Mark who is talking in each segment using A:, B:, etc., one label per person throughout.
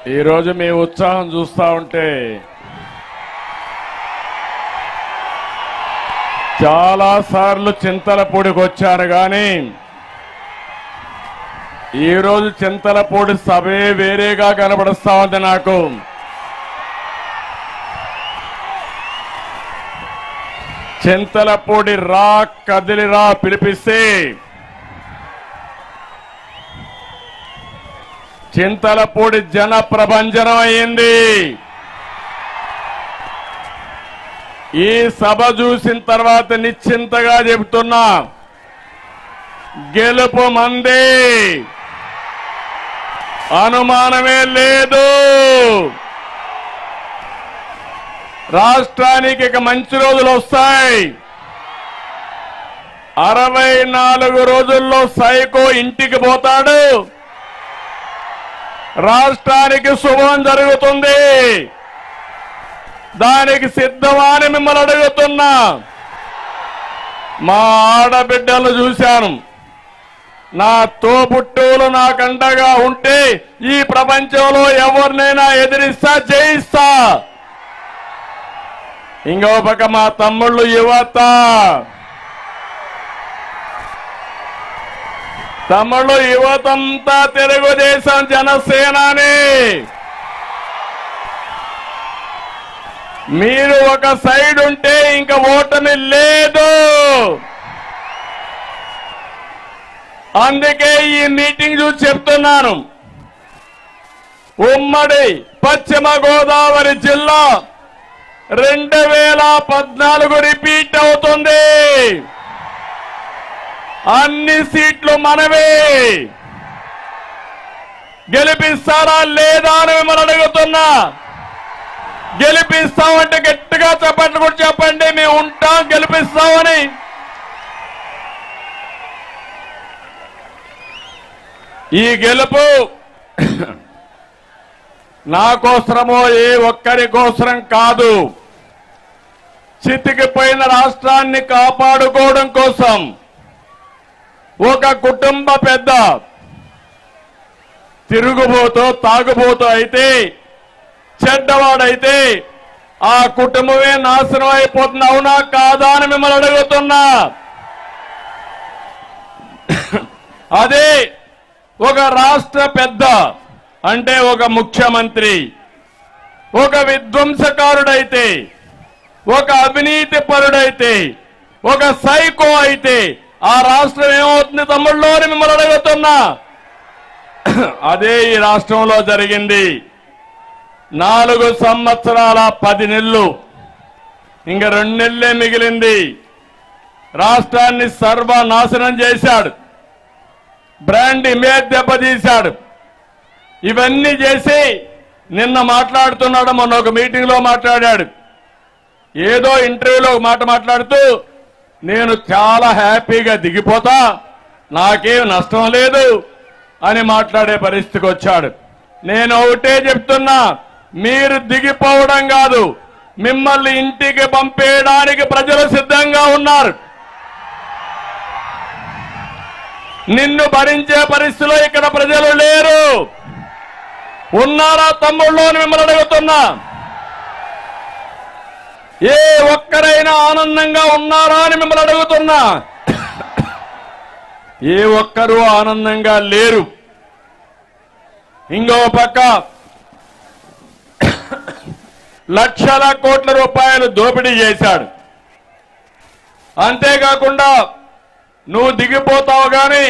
A: ఈ రోజు మీ ఉత్సాహం చూస్తా ఉంటే చాలా సార్లు చింతలపూడికి వచ్చాను కానీ ఈ రోజు చింతలపూడి సభే వేరేగా కనబడుస్తా ఉంది నాకు. చింతలపూడి రా కదిలిరా పిలిపిస్తే చింతలపూడి జన ప్రభంజనం అయింది. ఈ సభ చూసిన తర్వాత నిశ్చింతగా చెబుతున్నా, గెలుపు మంది, అనుమానమే లేదు. రాష్ట్రానికి ఇక మంచి రోజులు వస్తాయి. 64 రోజుల్లో సైకో ఇంటికి పోతాడు. రాష్ట్రానికి శుభం జరుగుతుంది. దానికి సిద్ధమని మిమ్మల్ని అడుగుతున్నా. మా ఆడబిడ్డలు చూశాను. నా తోబుట్టువులు నాకండగా ఉంటే ఈ ప్రపంచంలో ఎవరినైనా ఎదిరిస్తా, జయిస్తా. ఇంకో పక్క మా తమ్ముళ్ళు యువత, యువతంతా తెలుగుదేశం జనసేనాని. మీరు ఒక సైడ్ ఉంటే ఇంకా ఓటమి లేదు. అందుకే ఈ మీటింగ్ చూసి చెప్తున్నాను, ఉమ్మడి పశ్చిమ గోదావరి జిల్లా 2014 రిపీట్ అవుతుంది. అన్ని సీట్లు మనవే. గెలిపిస్తారా లేదా అని మిమ్మల్ని అడుగుతున్నా. గెలిపిస్తామంటే గట్టిగా చెప్పండి, కూడా చెప్పండి. మేము ఉంటాం, గెలిపిస్తామని. ఈ గెలుపు నా కోసరమో ఏ ఒక్కరి కోసరం కాదు. చితికిపోయిన రాష్ట్రాన్ని కాపాడుకోవడం కోసం ఒక కుటుంబ పెద్ద తిరుగుబోతో, తాగుబోతో అయితే, చెడ్డవాడైతే ఆ కుటుంబమే నాశనం అయిపోతుంది. అవునా కాదా అని మిమ్మల్ని అడుగుతున్నా. అదే ఒక రాష్ట్ర పెద్ద అంటే ఒక ముఖ్యమంత్రి ఒక విధ్వంసకారుడైతే, ఒక అవినీతి పరుడైతే, ఒక సైకో అయితే ఆ రాష్ట్రం ఏమవుతుంది తమ్ముళ్ళు అని మిమ్మల్ని అడుగుతున్నా. అదే ఈ రాష్ట్రంలో జరిగింది. 4 సంవత్సరాల 10 నెలలు, ఇంకా 2 నెలలే మిగిలింది. రాష్ట్రాన్ని సర్వనాశనం చేశాడు. బ్రాండ్ ఇమేజ్ దెబ్బతీశాడు. ఇవన్నీ చేసి నిన్న మాట్లాడుతున్నాడు. మొన్న ఒక మీటింగ్ లో మాట్లాడాడు. ఏదో ఇంటర్వ్యూలో ఒక మాట మాట్లాడుతూ, నేను చాలా హ్యాపీగా దిగిపోతా, నాకేం నష్టం లేదు అని మాట్లాడే పరిస్థితికి వచ్చాడు. నేను ఒకటే చెప్తున్నా, మీరు దిగిపోవడం కాదు, మిమ్మల్ని ఇంటికి పంపేయడానికి ప్రజలు సిద్ధంగా ఉన్నారు. నిన్ను భరించే పరిస్థితిలో ఇక్కడ ప్రజలు లేరు. ఉన్నారా తమ్ముళ్ళు అని మిమ్మల్ని అడుగుతున్నా. ఏ ఒక్కరైనా ఆనందంగా ఉన్నారా అని మిమ్మల్ని అడుగుతున్నా. ఏ ఒక్కరూ ఆనందంగా లేరు. ఇంకో పక్క లక్షల కోట్ల రూపాయలు దోపిడీ చేశాడు. అంతేకాకుండా నువ్వు దిగిపోతావు కానీ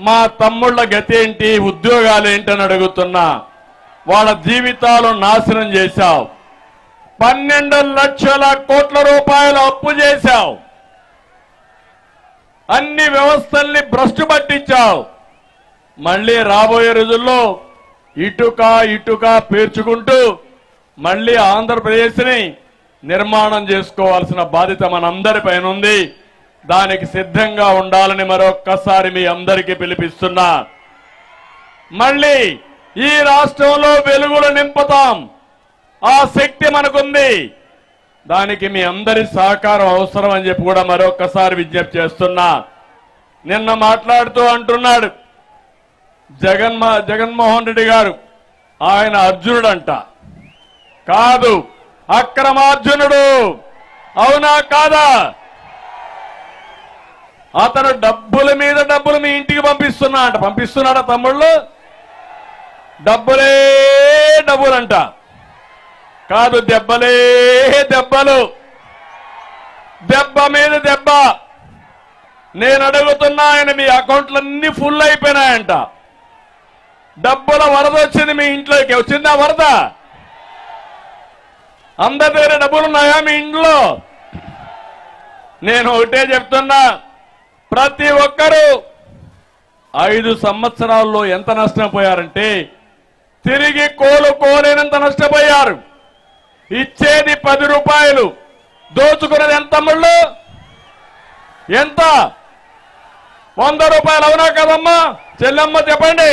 A: మా తమ్ముళ్ల గతి ఏంటి, ఉద్యోగాలు ఏంటని అడుగుతున్నా. వాళ్ళ జీవితాలు నాశనం చేశావు. 12 లక్షల కోట్ల రూపాయలు అప్పు చేశావు. అన్ని వ్యవస్థల్ని భ్రష్టు పట్టించావు. మళ్ళీ రాబోయే రోజుల్లో ఇటుక పేర్చుకుంటూ మళ్ళీ ఆంధ్రప్రదేశ్ని నిర్మాణం చేసుకోవాల్సిన బాధ్యత మనందరిపైన ఉంది. దానికి సిద్ధంగా ఉండాలని మరొక్కసారి మీ అందరికీ పిలిపిస్తున్నా. మళ్ళీ ఈ రాష్ట్రంలో వెలుగులు నింపుతాం. ఆ శక్తి మనకుంది. దానికి మీ అందరి సహకారం అవసరం అని చెప్పి కూడా మరొక్కసారి విజ్ఞప్తి చేస్తున్నా. నిన్న మాట్లాడుతూ అంటున్నాడు జగన్మోహన్ రెడ్డి గారు ఆయన అర్జునుడంట. కాదు, అక్రమార్జునుడు. అవునా కాదా? అతను డబ్బుల మీద డబ్బులు మీ ఇంటికి పంపిస్తున్నాడా తమ్ముళ్ళు? డబ్బులే డబ్బులంట. కాదు, దెబ్బలే దెబ్బలు, దెబ్బ మీద దెబ్బ. నేను అడుగుతున్నా, ఆయన మీ అకౌంట్లన్నీ ఫుల్ అయిపోయినాయంట. డబ్బుల వరద వచ్చింది మీ ఇంట్లోకి. వచ్చిందా వరద? అందరి దగ్గర డబ్బులున్నాయా మీ ఇంట్లో? నేను ఒకటే చెప్తున్నా, ప్రతి ఒక్కరూ 5 సంవత్సరాల్లో ఎంత నష్టపోయారంటే తిరిగి కోలుకోలేనంత నష్టపోయారు. ఇచ్చేది 10 రూపాయలు, దోచుకున్నది ఎంత తమ్ముళ్ళు? ఎంత? 100 రూపాయలు. అవునా కదమ్మా చెల్లెమ్మ చెప్పండి?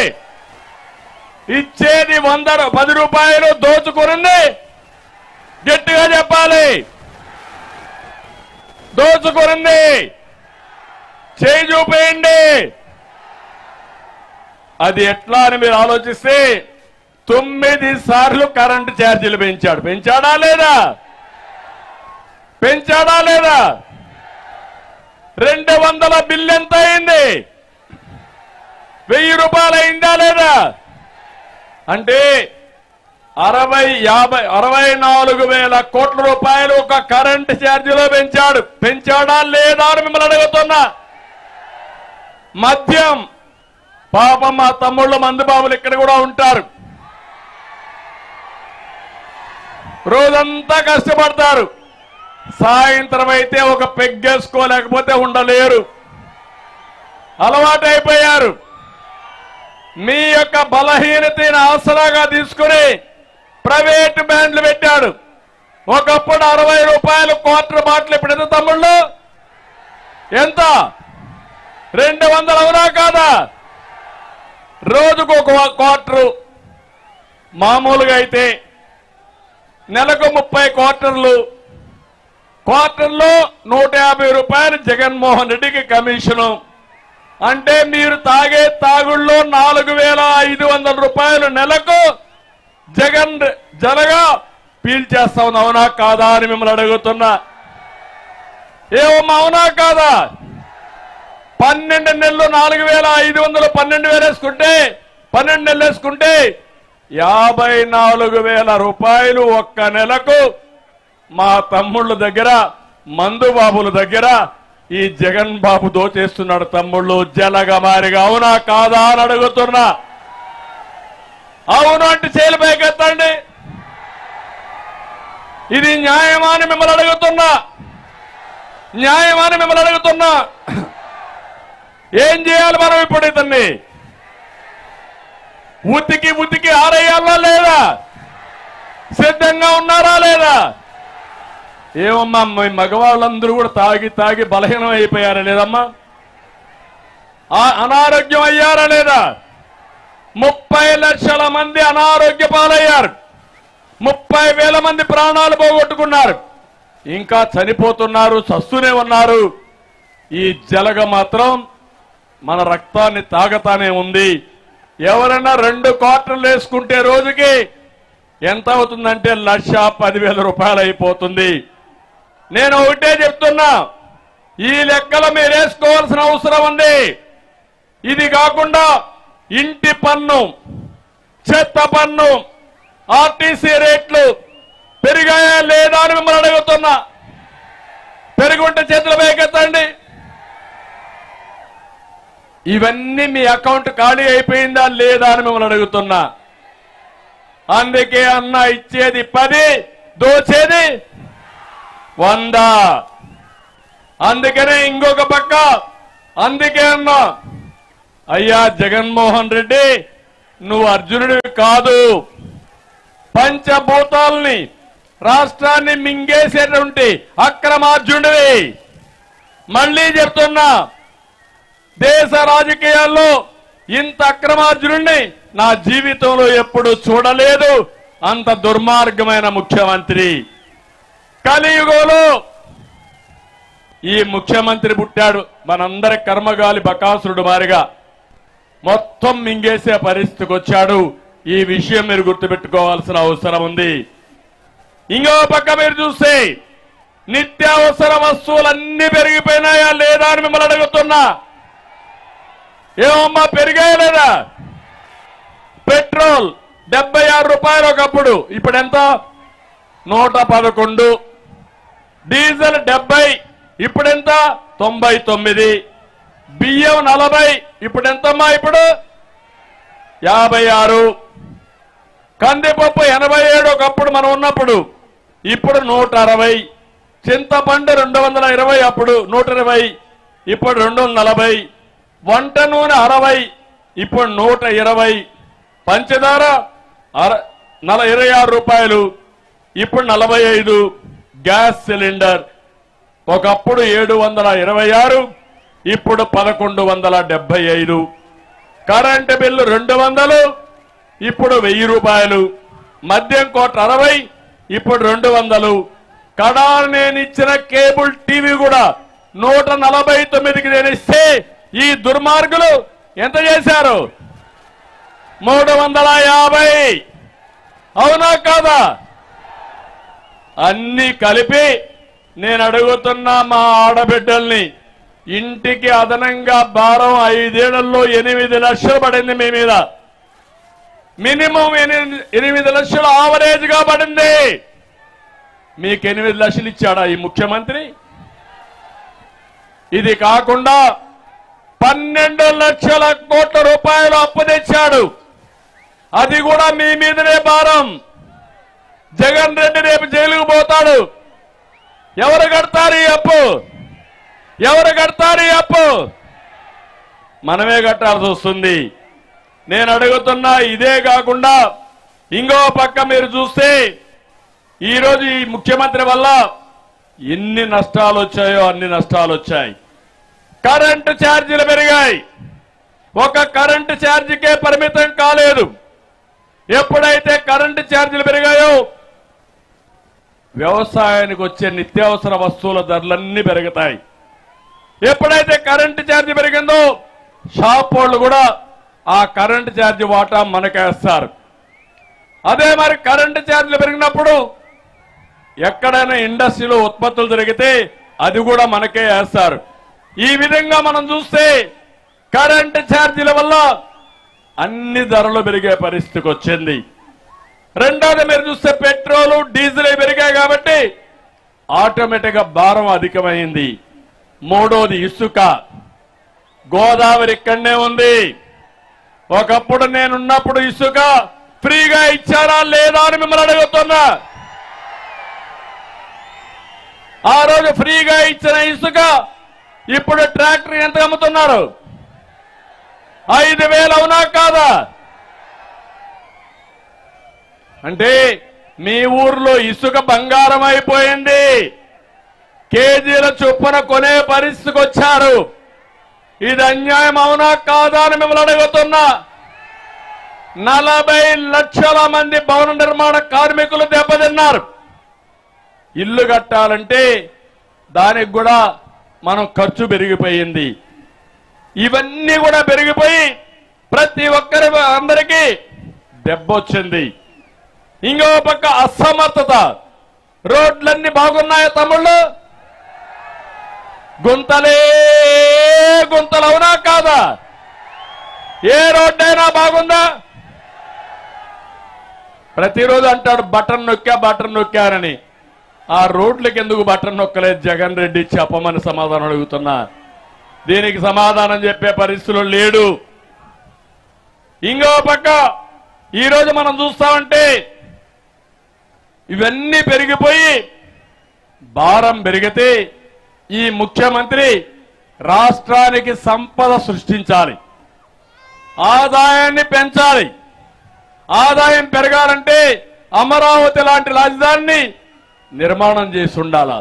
A: ఇచ్చేది 10 రూపాయలు, దోచుకున్నది గట్టిగా చెప్పాలి. దోచుకున్నది చేయి చూపేయండి. అది ఎట్లా అని మీరు ఆలోచిస్తే 9 సార్లు కరెంటు ఛార్జీలు పెంచాడు. పెంచాడా లేదా? 200 బిల్లు ఎంత అయింది? 1000 రూపాయలు అయిందా లేదా? అంటే 64,000 కోట్ల రూపాయలు ఒక కరెంటు ఛార్జీలో పెంచాడు. పెంచాడా లేదా అని మిమ్మల్ని అడుగుతున్నా. మద్యం, పాపం మా తమ్ముళ్ళు మందుబాబులు ఇక్కడ కూడా ఉంటారు. రోజంతా కష్టపడతారు. సాయంత్రం అయితే ఒక పెగ్గేసుకోలేకపోతే ఉండలేరు. అలవాటైపోయారు. మీ యొక్క బలహీనతను ఆసరాగా తీసుకుని ప్రైవేట్ బ్యాండ్లు పెట్టాడు. ఒకప్పుడు 60 రూపాయలు క్వార్టర్ బాటిల్. ఇప్పుడు ఎంత తమ్ముళ్ళు? ఎంత? 200. అవునా కాదా? రోజుకు ఒక క్వార్టరు. మామూలుగా అయితే నెలకు 30 క్వార్టర్లు. క్వార్టర్లో 150 రూపాయలు జగన్మోహన్ రెడ్డికి కమిషను. అంటే మీరు తాగే తాగుళ్ళలో 4,500 రూపాయలు నెలకు జగన్ జనగా పీల్చేస్తా ఉంది. అవునా కాదా అని మిమ్మల్ని అడుగుతున్నా. ఏమమ్మా అవునా కాదా? 12 నెలలు 4,500, 12,000 వేసుకుంటే 12 నెలలు వేసుకుంటే 54,000 రూపాయలు ఒక్క నెలకు మా తమ్ముళ్ళ దగ్గర, మందుబాబుల దగ్గర ఈ జగన్ బాబు దోచేస్తున్నాడు తమ్ముళ్ళు జలగమారిగా. అవునా కాదా అని అడుగుతున్నా. అవును అంటే చేలు పైకెత్తండి. ఇది న్యాయమాని మిమ్మల్ని అడుగుతున్నా. న్యాయమాని మిమ్మల్ని అడుగుతున్నా. ఏం చేయాలి మనం ఇప్పుడు? ఇతన్ని ఉతికి ఆరేయాలా లేదా? సిద్ధంగా ఉన్నారా లేదా? ఏమమ్మా మీ మగవాళ్ళందరూ కూడా తాగి బలహీనం అయిపోయారా లేదమ్మా? అనారోగ్యం అయ్యారా లేదా? 30 లక్షల మంది అనారోగ్య పాలయ్యారు. 30,000 మంది ప్రాణాలు పోగొట్టుకున్నారు. ఇంకా చనిపోతున్నారు, చస్తూనే ఉన్నారు. ఈ జలగ మాత్రం మన రక్తాన్ని తాగతానే ఉంది. ఎవరైనా 2 క్వార్టర్లు వేసుకుంటే రోజుకి ఎంత అవుతుందంటే 1,10,000 రూపాయలు అయిపోతుంది. నేను ఒకటే చెప్తున్నా, ఈ లెక్కలు మీరు వేసుకోవాల్సిన అవసరం ఉంది. ఇది కాకుండా ఇంటి పన్ను, చెత్త పన్ను, ఆర్టీసీ రేట్లు పెరిగాయా లేదా అని మిమ్మల్ని అడుగుతున్నా. పెరుగుంటే చేతులు పైకెత్తండి. ఇవన్నీ మీ అకౌంట్ ఖాళీ అయిపోయిందా లేదా అని మిమ్మల్ని అడుగుతున్నా. అందుకే అన్న ఇచ్చేది 10, దోచేది 100. అందుకనే ఇంకొక పక్క అందుకే అన్నా, అయ్యా జగన్మోహన్ రెడ్డి నువ్వు అర్జునుడివి కాదు, పంచభూతాల్ని రాష్ట్రాన్ని మింగేసేటువంటి అక్రమార్జునుడివి. మళ్ళీ చెప్తున్నా, దేశ రాజకీయాల్లో ఇంత అక్రమార్జునుడిని నా జీవితంలో ఎప్పుడు చూడలేదు. అంత దుర్మార్గమైన ముఖ్యమంత్రి. కలియుగంలో ఈ ముఖ్యమంత్రి పుట్టాడు. మనందరి కర్మగాలి బకాసురుడు మారిగా మొత్తం మింగేసే పరిస్థితికి వచ్చాడు. ఈ విషయం మీరు గుర్తుపెట్టుకోవాల్సిన అవసరం ఉంది. ఇంకో పక్క మీరు చూస్తే నిత్యావసర వస్తువులన్నీ పెరిగిపోయినాయా లేదా అని మిమ్మల్ని అడుగుతున్నా. ఏమమ్మా పెరిగాయా లేదా? పెట్రోల్ 76 రూపాయలు ఒకప్పుడు, ఇప్పుడు ఎంత? 111. డీజిల్ 70, ఇప్పుడెంత? 99. బియ్యం 40, ఇప్పుడెంతమ్మా? ఇప్పుడు 56. కందిపప్పు 87 ఒకప్పుడు మనం ఉన్నప్పుడు, ఇప్పుడు 160. చింతపండు 220, అప్పుడు 120, ఇప్పుడు 240. వంట నూనె 60, ఇప్పుడు 120. పంచదార 26 రూపాయలు, ఇప్పుడు 45. గ్యాస్ సిలిండర్ ఒకప్పుడు 726, ఇప్పుడు 1175. కరెంటు బిల్లు 200, ఇప్పుడు 1000 రూపాయలు. మద్యం కోట 60, ఇప్పుడు 200. కడా నేను ఇచ్చిన కేబుల్ టీవీ కూడా 149కి నేను ఇస్తే ఈ దుర్మార్గులు ఎంత చేశారు? 350. అవునా కాదా? అన్ని కలిపి నేను అడుగుతున్నా మా ఆడబిడ్డల్ని, ఇంటికి అదనంగా భారం 5 ఏళ్లలో 8 లక్షలు పడింది మీ మీద. మినిమం 8 లక్షలు ఆవరేజ్ గా పడింది. మీకు 8 లక్షలు ఇచ్చాడా ఈ ముఖ్యమంత్రి? ఇది కాకుండా 12 లక్షల కోట్ల రూపాయలు అప్పు తెచ్చాడు. అది కూడా మీ మీదనే భారం. జగన్ రెడ్డి రేపు జైలుకు పోతాడు. ఎవరు కడతారు ఈ అప్పు? ఎవరు కడతారు ఈ అప్పు? మనమే కట్టాల్సి వస్తుంది. నేను అడుగుతున్నా. ఇదే కాకుండా ఇంకో పక్క మీరు చూస్తే ఈరోజు ఈ ముఖ్యమంత్రి వల్ల ఎన్ని నష్టాలు వచ్చాయో అన్ని నష్టాలు వచ్చాయి. కరెంటు ఛార్జీలు పెరిగాయి. ఒక కరెంటు ఛార్జీకే పరిమితం కాలేదు. ఎప్పుడైతే కరెంటు ఛార్జీలు పెరిగాయో వ్యవసాయానికి వచ్చే నిత్యావసర వస్తువుల ధరలన్నీ పెరుగుతాయి. ఎప్పుడైతే కరెంటు ఛార్జీ పెరిగిందో షాప్ వాళ్ళు కూడా ఆ కరెంటు ఛార్జీ వాటా మనకేస్తారు. అదే మరి కరెంటు ఛార్జీలు పెరిగినప్పుడు ఎక్కడైనా ఇండస్ట్రీలో ఉత్పత్తులు జరిగితే అది కూడా మనకే వేస్తారు. ఈ విధంగా మనం చూస్తే కరెంటు ఛార్జీల వల్ల అన్ని ధరలు పెరిగే పరిస్థితికి వచ్చింది. రెండోది మీరు చూస్తే పెట్రోలు డీజిల్ పెరిగాయి కాబట్టి ఆటోమేటిక్ గా భారం అధికమైంది. మూడోది ఇసుక. గోదావరి ఇక్కడనే ఉంది. ఒకప్పుడు నేనున్నప్పుడు ఇసుక ఫ్రీగా ఇచ్చారా లేదా అని మిమ్మల్ని అడుగుతున్నా. ఆ రోజు ఫ్రీగా ఇచ్చిన ఇసుక ఇప్పుడు ట్రాక్టర్ ఎంత అమ్ముతున్నారు? 5,000. అవునా కాదా? అంటే మీ ఊర్లో ఇసుక బంగారం అయిపోయింది. కేజీల చొప్పున కొనే పరిస్థితికి వచ్చారు. ఇది అన్యాయం అవునా కాదా అని మిమ్మల్ని అడుగుతున్నా. 40 లక్షల మంది భవన నిర్మాణ కార్మికులు దెబ్బతిన్నారు. ఇల్లు కట్టాలంటే దానికి కూడా మనం ఖర్చు పెరిగిపోయింది. ఇవన్నీ కూడా పెరిగిపోయి ప్రతి ఒక్కరి అందరికీ దెబ్బొచ్చింది. ఇంకో పక్క అసమర్థత. రోడ్లన్నీ బాగున్నాయా తమ్ముళ్ళు? గుంతలే గుంతలు. అవునా కాదా? ఏ రోడ్డైనా బాగుందా? ప్రతిరోజు అంటాడు బటన్ నొక్కానని. ఆ రోడ్లకి ఎందుకు బటన్ నొక్కలేదు జగన్ రెడ్డి? చెప్పమని సమాధానం అడుగుతున్నా. దీనికి సమాధానం చెప్పే పరిస్థితులు లేడు. ఇంకో పక్క ఈరోజు మనం చూస్తామంటే ఇవన్నీ పెరిగిపోయి భారం పెరిగితే ఈ ముఖ్యమంత్రి రాష్ట్రానికి సంపద సృష్టించాలి, ఆదాయాన్ని పెంచాలి. ఆదాయం పెరగాలంటే అమరావతి లాంటి రాజధానిని నిర్మాణం చేసి ఉండాలి.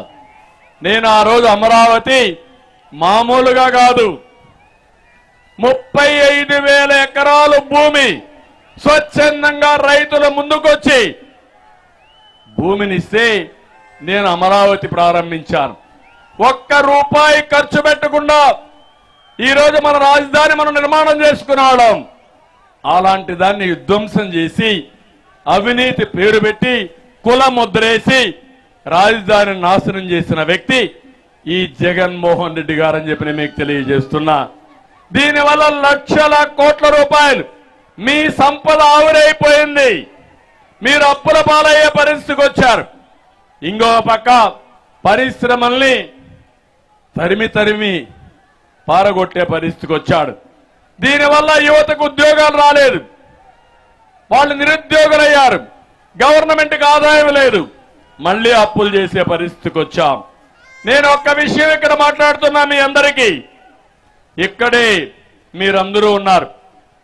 A: నేను ఆ రోజు అమరావతి మామూలుగా కాదు, 35,000 ఎకరాలు భూమి స్వచ్ఛందంగా రైతుల ముందుకొచ్చి భూమినిస్తే నేను అమరావతి ప్రారంభించాను. ₹1 ఖర్చు పెట్టకుండా ఈరోజు మన రాజధాని మనం నిర్మాణం చేసుకున్నాం. అలాంటి దాన్ని విధ్వంసం చేసి అవినీతి పేరు పెట్టి కుల ముద్రేసి రాజధాని నాశనం చేసిన వ్యక్తి ఈ జగన్మోహన్ రెడ్డి గారని చెప్పి మీకు తెలియజేస్తున్నా. దీనివల్ల లక్షల కోట్ల రూపాయలు మీ సంపద ఆవిరైపోయింది. మీరు అప్పుల పాలయ్యే పరిస్థితికి వచ్చారు. ఇంకో పక్క పరిశ్రమల్ని తరిమి పారగొట్టే పరిస్థితికి వచ్చాడు. దీనివల్ల యువతకు ఉద్యోగాలు రాలేదు, వాళ్ళు నిరుద్యోగులయ్యారు, గవర్నమెంట్కి ఆదాయం లేదు, మళ్ళీ అప్పులు చేసే పరిస్థితికి వచ్చాం. నేను ఒక్క విషయం ఇక్కడ మాట్లాడుతున్నా మీ అందరికీ. ఇక్కడే మీరందరూ ఉన్నారు.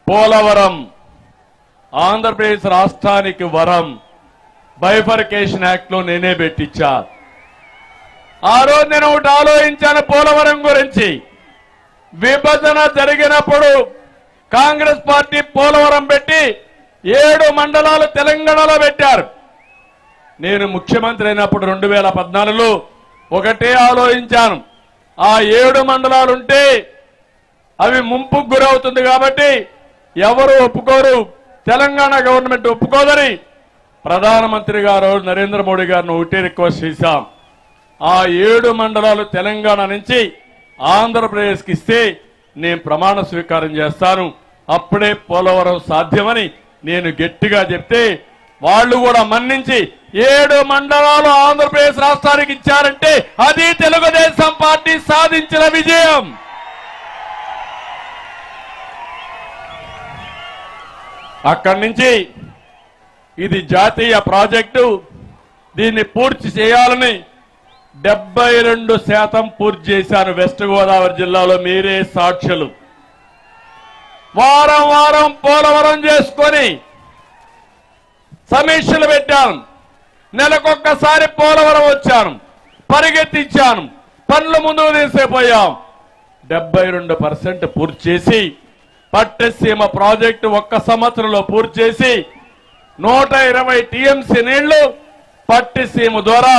A: పోలవరం ఆంధ్రప్రదేశ్ రాష్ట్రానికి వరం బైఫర్కేషన్ యాక్ట్ లో నేనే పెట్టించా. ఆ రోజు నేను ఒకటి ఆలోచించాను పోలవరం గురించి. విభజన జరిగినప్పుడు కాంగ్రెస్ పార్టీ పోలవరం పెట్టి 7 మండలాలు తెలంగాణలో పెట్టారు. నేను ముఖ్యమంత్రి అయినప్పుడు 2014లో ఒకటే ఆలోచించాను, ఆ 7 మండలాలుంటే అవి ముంపుకు గురవుతుంది కాబట్టి ఎవరు ఒప్పుకోరు, తెలంగాణ గవర్నమెంట్ ఒప్పుకోదని ప్రధానమంత్రి గారు నరేంద్ర మోడీ గారిని ఒకటే రిక్వెస్ట్ చేశాం. ఆ 7 మండలాలు తెలంగాణ నుంచి ఆంధ్రప్రదేశ్కి ఇస్తే నేను ప్రమాణ స్వీకారం చేస్తాను, అప్పుడే పోలవరం సాధ్యమని నేను గట్టిగా చెప్తే వాళ్ళు కూడా మన్నించి 7 మండలాలు ఆంధ్రప్రదేశ్ రాష్ట్రానికి ఇచ్చారంటే అది తెలుగుదేశం పార్టీ సాధించిన విజయం. అక్కడి నుంచి ఇది జాతీయ ప్రాజెక్టు, దీన్ని పూర్తి చేయాలని 72% పూర్తి చేశాను. వెస్ట్ గోదావరి జిల్లాలో మీరే సాక్షులు. వారం వారం పోలవరం చేసుకొని సమీక్షలు పెట్టాను. నెలకొక్కసారి పోలవరం వచ్చాను, పరిగెత్తించాను, పనులు ముందుకు తీసేపోయాం. 72% పూర్తి చేసి పట్టసీమ ప్రాజెక్టు 1 సంవత్సరంలో పూర్తి చేసి 120 టీఎంసీ నీళ్లు పట్టిసీమ ద్వారా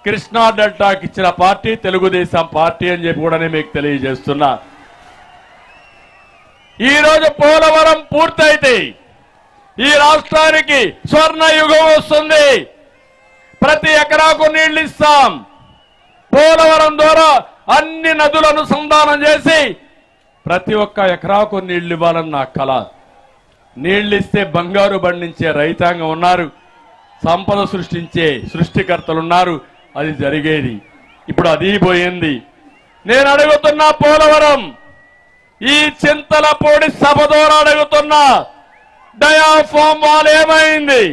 A: కృష్ణా డెల్టాకి ఇచ్చిన పార్టీ తెలుగుదేశం పార్టీ అని చెప్పి కూడా మీకు తెలియజేస్తున్నా. ఈ రోజు పోలవరం పూర్తయితే ఈ రాష్ట్రానికి స్వర్ణ యుగం వస్తుంది. ప్రతి ఎకరాకు నీళ్లు ఇస్తాం. పోలవరం ద్వారా అన్ని నదులను అనుసంధానం చేసి ప్రతి ఒక్క ఎకరాకు నీళ్లు ఇవ్వాలని నా కల. నీళ్లు ఇస్తే బంగారు పండించే రైతాంగం ఉన్నారు, సంపద సృష్టించే సృష్టికర్తలున్నారు, అది జరిగేది. ఇప్పుడు అది పోయింది. నేను అడుగుతున్నా పోలవరం, ఈ చింతలపూడి సభ ద్వారా అడుగుతున్నా, డయాఫామ్ వాల్ ఏమైంది,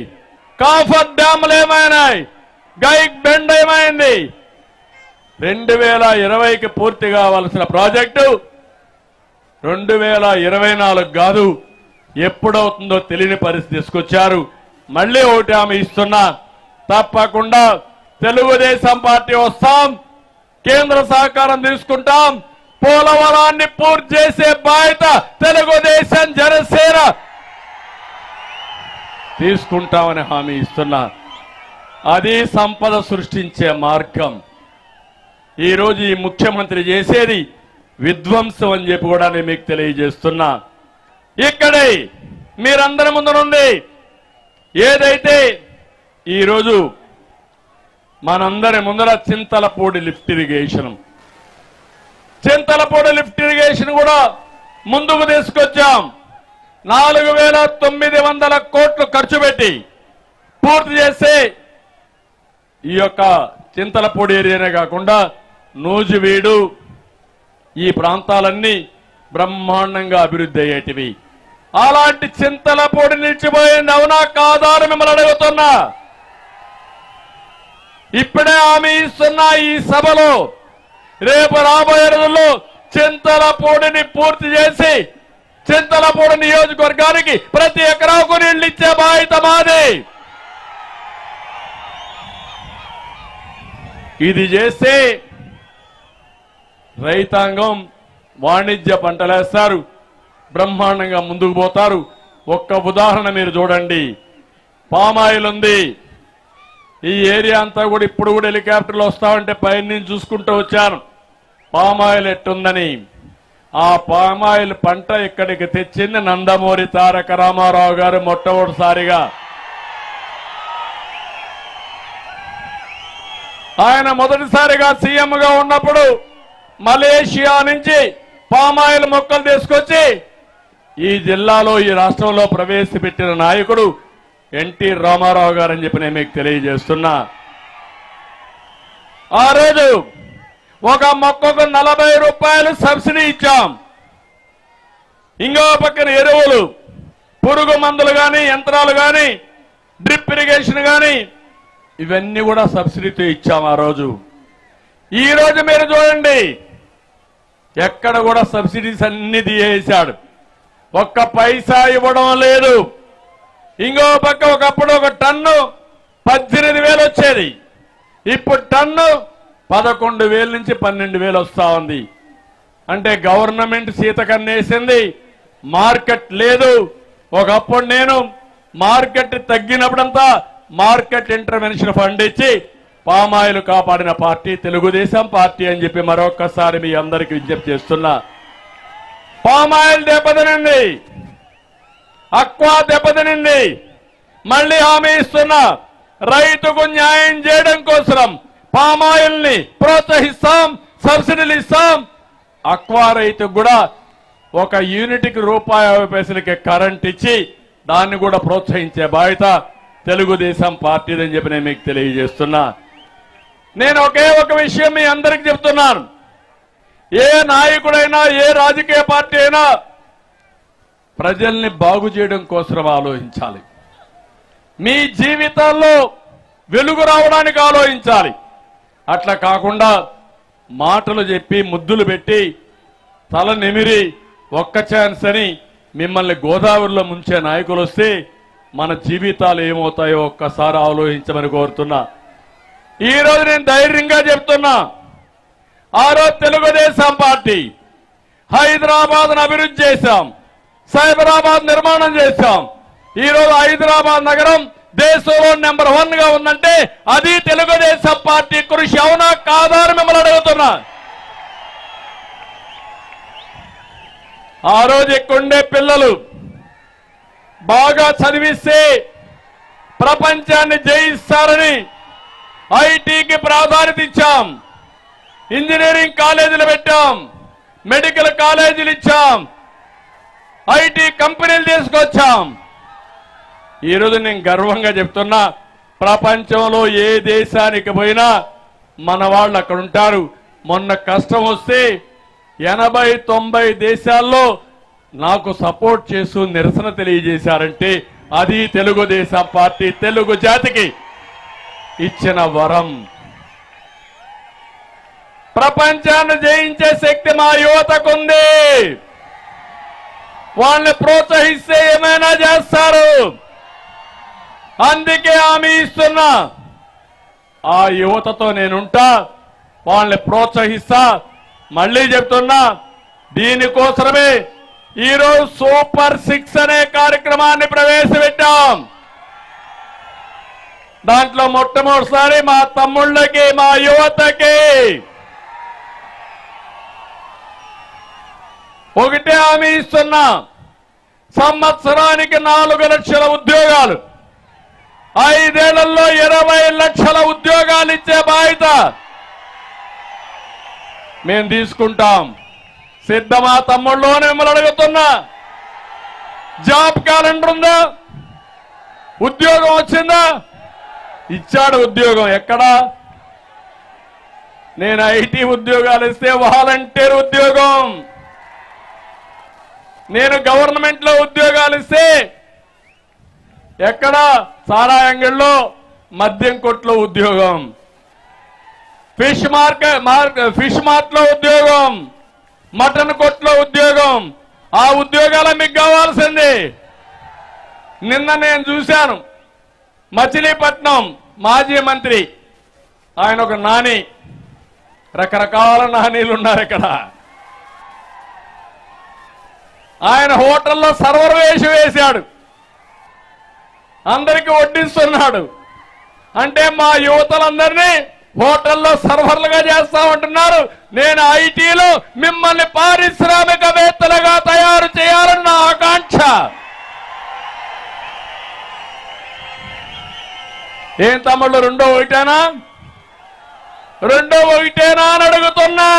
A: కాఫర్ డ్యాములు ఏమైనాయి, గైక్ బెండ్ ఏమైంది? 2020కి పూర్తి కావాల్సిన ప్రాజెక్టు 2024 కాదు, ఎప్పుడవుతుందో తెలియని పరిస్థితి తీసుకొచ్చారు. మళ్ళీ ఒకటి హామీ ఇస్తున్నా, తప్పకుండా తెలుగుదేశం పార్టీ వస్తాం, కేంద్ర సహకారం తీసుకుంటాం, పోలవరాన్ని పూర్తి చేసే బాధ్యత తెలుగుదేశం జనసేన తీసుకుంటామని హామీ ఇస్తున్నా. అది సంపద సృష్టించే మార్గం. ఈరోజు ఈ ముఖ్యమంత్రి చేసేది విధ్వంసం అని చెప్పి కూడా నేను మీకు తెలియజేస్తున్నా. ఇక్కడే మీరందరి ముందు నుండి ఏదైతే ఈరోజు మనందరి ముందర చింతలపూడి లిఫ్ట్ ఇరిగేషన్ కూడా ముందుకు తీసుకొచ్చాం. 4,900 కోట్లు ఖర్చు పెట్టి పూర్తి చేస్తే ఈ యొక్క చింతలపూడి ఏరియానే కాకుండా నూజివీడు ఈ ప్రాంతాలన్నీ బ్రహ్మాండంగా అభివృద్ధి అయ్యేటివి. అలాంటి చింతలపూడి నిలిచిపోయింది, అవునా కాదా అని మిమ్మల్ని అడుగుతున్నా. ఇప్పుడే హామీ ఇస్తున్నా, ఈ సభలో రేపు రాబోయే రోజుల్లో చింతలపూడిని పూర్తి చేసి చింతలపూడి నియోజకవర్గానికి ప్రతి ఎకరాకు నీళ్లు ఇచ్చే బాధ్యత మాది. ఇది చేస్తే రైతాంగం వాణిజ్య పంటలేస్తారు, బ్రహ్మాండంగా ముందుకు పోతారు. ఒక్క ఉదాహరణ మీరు చూడండి, పామాయిల్ ఉంది. ఈ ఏరియా అంతా కూడా ఇప్పుడు కూడా హెలికాప్టర్లు వస్తా ఉంటే పైన నుంచి చూసుకుంటూ వచ్చాను పామాయిల్ ఎట్టుందని. ఆ పామాయిల్ పంట ఇక్కడికి తెచ్చింది నందమూరి తారక రామారావు గారు మొట్టమొదటిసారిగా. ఆయన మొదటిసారిగా సీఎంగా ఉన్నప్పుడు మలేషియా నుంచి పామాయిల్ మొక్కలు తీసుకొచ్చి ఈ జిల్లాలో ఈ రాష్ట్రంలో ప్రవేశపెట్టిన నాయకుడు ఎన్టీ రామారావు గారు అని చెప్పి నేను మీకు తెలియజేస్తున్నా. ఆ రోజు ఒక మొక్కకు 40 రూపాయలు సబ్సిడీ ఇచ్చాం. ఇంకో పక్కన ఎరువులు, పురుగు మందులు కానీ, యంత్రాలు కానీ, డ్రిప్ ఇరిగేషన్ కానీ ఇవన్నీ కూడా సబ్సిడీతో ఇచ్చాం ఆ రోజు. ఈ రోజు మీరు చూడండి, ఎక్కడ కూడా సబ్సిడీస్ అన్ని తీసేశాడు, ఒక్క పైసా ఇవ్వడం లేదు. ఇంకో పక్క ఒకప్పుడు ఒక టన్ను 18,000 వచ్చేది, ఇప్పుడు టన్ను 11,000 నుంచి 12,000 వస్తా ఉంది. అంటే గవర్నమెంట్ సీతకన్నేసింది, మార్కెట్ లేదు. ఒకప్పుడు నేను మార్కెట్ తగ్గినప్పుడంతా మార్కెట్ ఇంటర్వెన్షన్ ఫండ్ ఇచ్చి పామాయిల్ కాపాడిన పార్టీ తెలుగుదేశం పార్టీ అని చెప్పి మరొకసారి మీ అందరికీ విజ్ఞప్తి చేస్తున్నా. పామాయిల్ దెబ్బతినింది, అక్వా దెబ్బతినింది. మళ్ళీ హామీ ఇస్తున్నా, రైతుకు న్యాయం చేయడం కోసం పామాయిల్ ని ప్రోత్సహిస్తాం, సబ్సిడీలు ఇస్తాం. అక్వా రైతుకు కూడా ఒక యూనిట్కి ₹50 కరెంట్ ఇచ్చి దాన్ని కూడా ప్రోత్సహించే బాధ్యత తెలుగుదేశం పార్టీదని చెప్పి నేను మీకు తెలియజేస్తున్నా. నేను ఒకే ఒక విషయం మీ అందరికి చెప్తున్నాను, ఏ నాయకుడైనా ఏ రాజకీయ పార్టీ అయినా ప్రజల్ని బాగు చేయడం కోసం ఆలోచించాలి, మీ జీవితాల్లో వెలుగు రావడానికి ఆలోచించాలి. అట్లా కాకుండా మాటలు చెప్పి ముద్దులు పెట్టి తల నిమిరి ఒక్క ఛాన్స్ అని మిమ్మల్ని గోదావరిలో ముంచే నాయకులు వస్తే మన జీవితాలు ఏమవుతాయో ఒక్కసారి ఆలోచించమని కోరుతున్నా. ఈ రోజు నేను ధైర్యంగా చెప్తున్నా, ఆ రోజు తెలుగుదేశం పార్టీ హైదరాబాద్ అభివృద్ధి చేశాం, సైబరాబాద్ నిర్మాణం చేశాం. ఈ రోజు హైదరాబాద్ నగరం దేశంలో నెంబర్ 1 గా ఉందంటే అది తెలుగుదేశం పార్టీ కృషి, అవునా కాదా అని మిమ్మల్ని అడుగుతున్నా. ఆ రోజు ఇక్కడుండే పిల్లలు బాగా చదివిస్తే ప్రపంచాన్ని జయిస్తారని ఐటీకి ప్రాధాన్యత ఇచ్చాం, ఇంజనీరింగ్ కాలేజీలు పెట్టాం, మెడికల్ కాలేజీలు ఇచ్చాం, ఐటీ కంపెనీలు తీసుకొచ్చాం. ఈరోజు నేను గర్వంగా చెప్తున్నా, ప్రపంచంలో ఏ దేశానికి పోయినా మన వాళ్ళు అక్కడ ఉంటారు. మొన్న కష్టం వస్తే 80-90 దేశాల్లో నాకు సపోర్ట్ చేస్తూ నిరసన తెలియజేశారంటే అది తెలుగుదేశం పార్టీ తెలుగు జాతికి ఇచ్చిన వరం. ప్రపంచాన్ని జయించే శక్తి మా యువతకుంది, వాళ్ళని ప్రోత్సహిస్తే ఏమైనా చేస్తారు. అందుకే హామీ ఇస్తున్నా, ఆ యువతతో నేనుంటా, వాళ్ళని ప్రోత్సహిస్తా. మళ్ళీ చెప్తున్నా, దీనికోసమే ఈరోజు సూపర్ 6 అనే కార్యక్రమాన్ని ప్రవేశపెట్టాం. దాంట్లో మొట్టమొదటిసారి మా తమ్ముళ్ళకి, మా యువతకి ఒకటే హామీ ఇస్తున్నా, సంవత్సరానికి 4 లక్షల ఉద్యోగాలు, 5 ఏళ్లలో 20 లక్షల ఉద్యోగాలు ఇచ్చే బాధ్యత మేము తీసుకుంటాం. సిద్ధమా తమ్ముళ్ళు అని మిమ్మల్ని అడుగుతున్నా. జాబ్ క్యాలెండర్ ఉందా? ఉద్యోగం వచ్చిందా? ఇచ్చాడు ఉద్యోగం. ఎక్కడా? నేను ఐటీ ఉద్యోగాలు ఇస్తే వాలంటీర్ ఉద్యోగం, నేను గవర్నమెంట్ లో ఉద్యోగాలు ఇస్తే ఎక్కడ? సారా అంగడిలో, మద్యం కొట్లో ఉద్యోగం, ఫిష్ మార్ట్ లో ఉద్యోగం, మటన్ కొట్లో ఉద్యోగం. ఆ ఉద్యోగాలు మీకు కావాల్సింది. నిన్న నేను చూశాను, మచిలీపట్నం మాజీ మంత్రి, ఆయన ఒక నాని, రకరకాల నానీలు ఉన్నారు ఇక్కడ. ఆయన హోటల్లో సర్వర్ వేశాడు, అందరికీ వడ్డిస్తున్నాడు. అంటే మా యువతలందరినీ హోటల్లో సర్వర్లుగా చేస్తామంటున్నారు. నేను ఐటీలో మిమ్మల్ని పారిశ్రామికవేత్తలుగా తయారు చేయాలని నా ఆకాంక్ష. ఏం తమ్ముళ్ళు, రెండో ఒకటేనా అని అడుగుతున్నా.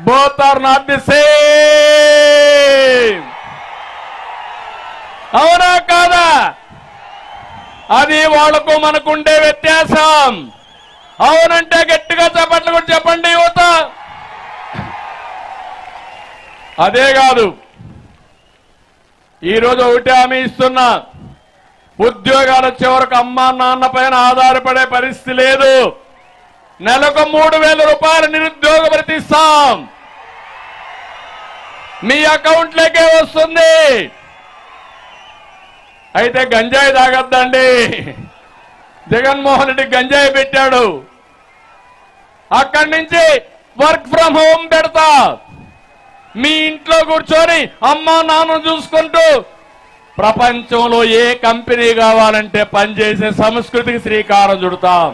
A: Both are not the same. అవునా కాదా? అది వాళ్లకు మనకుండే వ్యత్యాసం. అవునంటే గట్టిగా చెప్పట్లు కూడా చెప్పండి యువత. అదే కాదు, ఈరోజు ఒకటి హామీ ఇస్తున్నా, ఉద్యోగాలు వచ్చే వరకు అమ్మా నాన్న పైన ఆధారపడే పరిస్థితి లేదు. నెలకు 3,000 రూపాయలు నిరుద్యోగ భృతి ఇస్తాం, మీ అకౌంట్లోకే వస్తుంది. అయితే గంజాయి తాగద్దండి. జగన్మోహన్ రెడ్డి గంజాయి పెట్టాడు, అక్కడి నుంచి వర్క్ ఫ్రం హోమ్ పెడతా. మీ ఇంట్లో కూర్చొని అమ్మా నాన్న చూసుకుంటూ ప్రపంచంలో ఏ కంపెనీ కావాలంటే పనిచేసే సంస్కృతికి శ్రీకారం చుడతాం.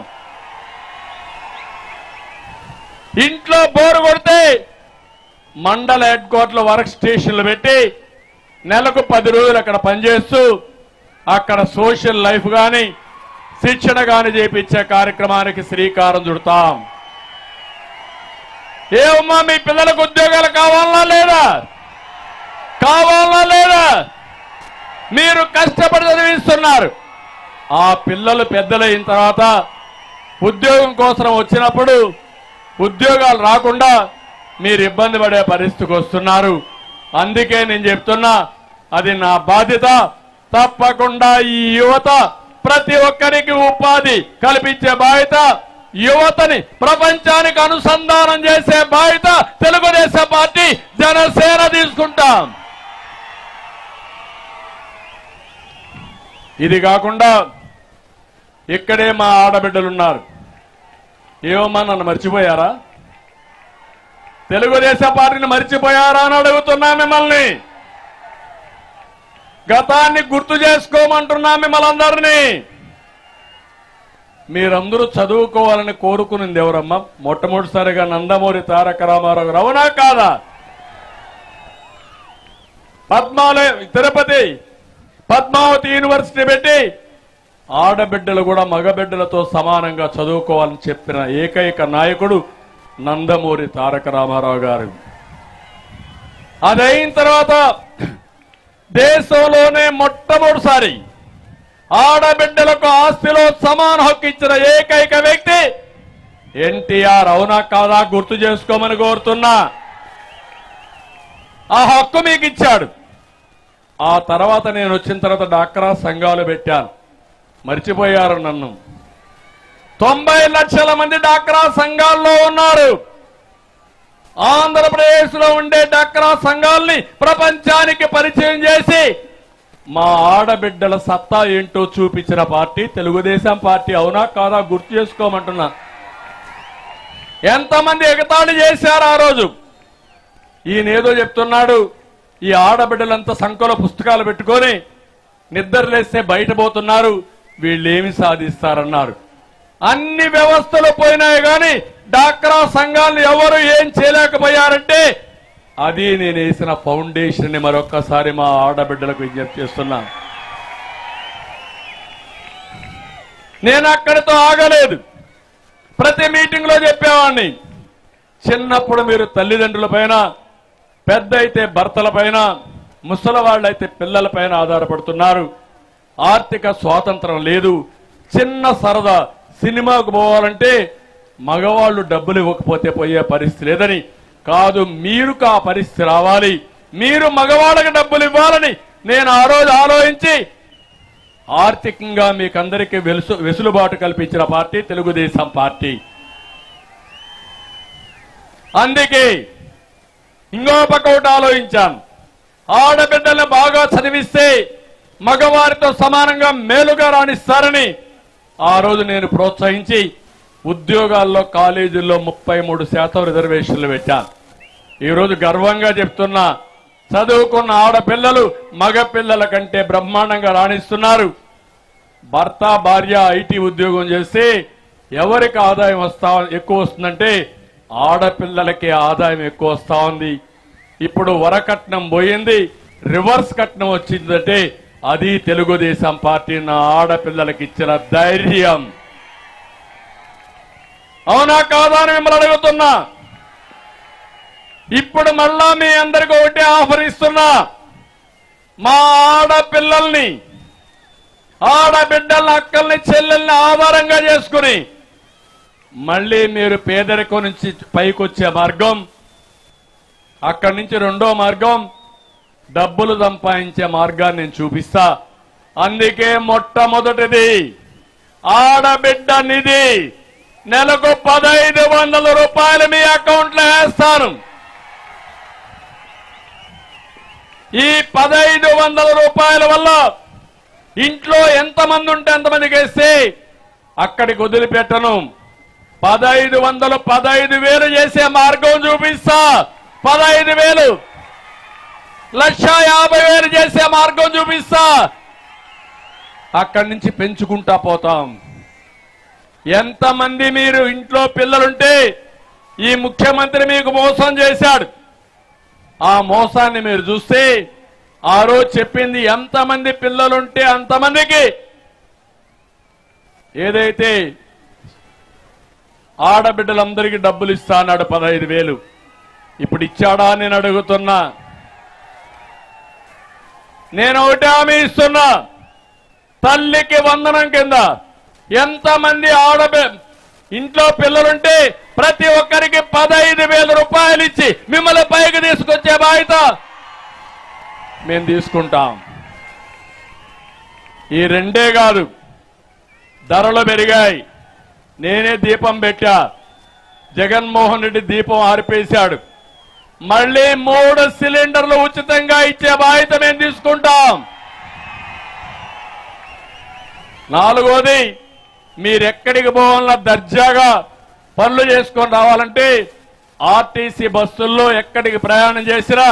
A: ఇంట్లో బోరు కొడితే మండల హెడ్ క్వార్టర్లో వర్క్ స్టేషన్లు పెట్టి నెలకు 10 రోజులు అక్కడ పనిచేస్తూ అక్కడ సోషల్ లైఫ్ కానీ శిక్షణ కానీ చేపించే కార్యక్రమానికి శ్రీకారం చుడతాం. ఏమమ్మా, మీ పిల్లలకు ఉద్యోగాలు కావాలనా లేదా? మీరు కష్టపడి చదివిస్తున్నారు. ఆ పిల్లలు పెద్దలైన తర్వాత ఉద్యోగం కోసం వచ్చినప్పుడు ఉద్యోగాలు రాకుండా మీరు ఇబ్బంది పడే పరిస్థితికి వస్తున్నారు. అందుకే నేను చెప్తున్నా, అది నా బాధ్యత. తప్పకుండా ఈ యువత ప్రతి ఒక్కరికి ఉపాధి కల్పించే బాధ్యత, యువతని ప్రపంచానికి అనుసంధానం చేసే బాధ్యత తెలుగుదేశం పార్టీ, జనసేన తీసుకుంటాం. ఇది కాకుండా ఇక్కడే మా ఆడబిడ్డలున్నారు. ఏమమ్మా, నన్ను మర్చిపోయారా? తెలుగుదేశం పార్టీని మర్చిపోయారా అని అడుగుతున్నా మిమ్మల్ని. గతాన్ని గుర్తు చేసుకోమంటున్నా మిమ్మల్ని అందరినీ. మీరందరూ చదువుకోవాలని కోరుకునింది ఎవరమ్మా? మొట్టమొదటిసారిగా నందమూరి తారక రామారావు గారు. అవునా కాదా? తిరుపతి పద్మావతి యూనివర్సిటీ పెట్టి ఆడబిడ్డలు కూడా మగబిడ్డలతో సమానంగా చదువుకోవాలని చెప్పిన ఏకైక నాయకుడు నందమూరి తారక రామారావు గారు. అదైన తర్వాత దేశంలోనే మొట్టమొదటిసారి ఆడబిడ్డలకు ఆస్తిలో సమాన హక్కు ఇచ్చిన ఏకైక వ్యక్తి ఎన్టీఆర్. అవునా కాదా? గుర్తు చేసుకోమని కోరుతున్నా. ఆ హక్కు మీకు ఇచ్చాడు. ఆ తర్వాత నేను వచ్చిన తర్వాత డాక్రా సంఘాలు పెట్టాను. మర్చిపోయారు నన్ను. 90 లక్షల మంది డాక్రా సంఘాల్లో ఉన్నారు. ఆంధ్రప్రదేశ్ లో ఉండే డాక్రా సంఘాల్ని ప్రపంచానికి పరిచయం చేసి మా ఆడబిడ్డల సత్తా ఏంటో చూపించిన పార్టీ తెలుగుదేశం పార్టీ. అవునా కాదా? గుర్తు చేసుకోమంటున్నా. ఎంతమంది ఎగతాళి చేశారు ఆ రోజు. ఈయనేదో చెప్తున్నాడు, ఈ ఆడబిడ్డలంతా సంఖ్యలో పుస్తకాలు పెట్టుకొని నిద్రలేస్తే బయట పోతున్నారు, వీళ్ళేమి సాధిస్తారన్నారు. అన్ని వ్యవస్థలు పోయినాయి కానీ డాక్రా సంఘాలను ఎవరు ఏం చేయలేకపోయారంటే అది నేను వేసిన ఫౌండేషన్ ని మరొక్కసారి మా ఆడబిడ్డలకు విజ్ఞప్తి చేస్తున్నా. నేను అక్కడితో ఆగలేదు. ప్రతి మీటింగ్ లో చెప్పేవాడిని, చిన్నప్పుడు మీరు తల్లిదండ్రుల పైన, పెద్ద అయితే భర్తల పైన, ముసలి వాళ్ళైతే పిల్లల పైన ఆధారపడుతున్నారు. ఆర్థిక స్వాతంత్రం లేదు. చిన్న సరదా సినిమాకు పోవాలంటే మగవాళ్ళు డబ్బులు ఇవ్వకపోతే పోయే పరిస్థితి లేదని కాదు, మీరు ఆ పరిస్థితి రావాలి, మీరు మగవాళ్ళకి డబ్బులు ఇవ్వాలని నేను ఆ రోజు ఆలోచించి ఆర్థికంగా మీకందరికీ వెసులుబాటు కల్పించిన పార్టీ తెలుగుదేశం పార్టీ. అందుకే ఇంకో పక్క ఒకటి ఆలోచించాను, ఆడబిడ్డల్ని బాగా చదివిస్తే మగవారితో సమానంగా మేలుగా రాణిస్తారని ఆ రోజు నేను ప్రోత్సహించి ఉద్యోగాల్లో కాలేజీల్లో 33% రిజర్వేషన్లు పెట్టాను. ఈరోజు గర్వంగా చెప్తున్నా, చదువుకున్న ఆడపిల్లలు మగపిల్లల కంటే బ్రహ్మాండంగా రాణిస్తున్నారు. భర్త భార్య ఐటీ ఉద్యోగం చేస్తే ఎవరికి ఆదాయం ఎక్కువ వస్తుందంటే ఆడపిల్లలకి ఆదాయం ఎక్కువ వస్తా ఉంది. ఇప్పుడు వరకట్నం పోయింది, రివర్స్ కట్నం వచ్చిందంటే అది తెలుగుదేశం పార్టీ నా ఆడపిల్లలకి ఇచ్చిన ధైర్యం. అవునా కాదా అని మిమ్మల్ని అడుగుతున్నా. ఇప్పుడు మళ్ళా మీ అందరికీ ఒకటి ఆఫర్ ఇస్తున్నా. మా ఆడపిల్లల్ని, ఆడబిడ్డల్ని, అక్కల్ని, చెల్లెల్ని ఆధారంగా చేసుకుని మళ్ళీ మీరు పేదరికం నుంచి పైకొచ్చే మార్గం, అక్కడి నుంచి రెండో మార్గం డబ్బులు సంపాదించే మార్గాన్ని నేను చూపిస్తా. అందుకే మొట్టమొదటిది ఆడబిడ్డ నిధి. నెలకు 1500 రూపాయలు మీ అకౌంట్లో వేస్తాను. ఈ 1500 రూపాయల వల్ల ఇంట్లో ఎంతమంది ఉంటే అంతమందికి వేస్తే అక్కడికి వదిలిపెట్టను. 1500 15,000 చేసే మార్గం చూపిస్తా. 15,000 1,50,000 చేసే మార్గం చూపిస్తా. అక్కడి నుంచి పెంచుకుంటా పోతాం. ఎంతమంది మీరు ఇంట్లో పిల్లలుంటే ఈ ముఖ్యమంత్రి మీకు మోసం చేశాడు. ఆ మోసాన్ని మీరు చూస్తే ఆ రోజు చెప్పింది ఎంతమంది పిల్లలుంటే అంతమందికి ఏదైతే ఆడబిడ్డలందరికీ డబ్బులు ఇస్తా అన్నాడు 15,000. ఇప్పుడు ఇచ్చాడా నేను అడుగుతున్నా. నేను ఒకటి హామీ ఇస్తున్నా. తల్లికి వందనం కింద ఎంతమంది ఇంట్లో పిల్లలుంటే ప్రతి ఒక్కరికి 15,000 రూపాయలు ఇచ్చి మిమ్మల్ని పైకి తీసుకొచ్చే బాధ్యత మేము తీసుకుంటాం. ఈ రెండే కాదు, ధరలు పెరిగాయి. నేనే దీపం పెట్టా, జగన్మోహన్ రెడ్డి దీపం ఆర్పేశాడు. మళ్ళీ 3 సిలిండర్లు ఉచితంగా ఇచ్చే బాధ్యత మేము తీసుకుంటాం. నాలుగోది, మీరెక్కడికి పోవాలన్నా దర్జాగా పనులు చేసుకొని రావాలంటే ఆర్టీసీ బస్సుల్లో ఎక్కడికి ప్రయాణం చేసినా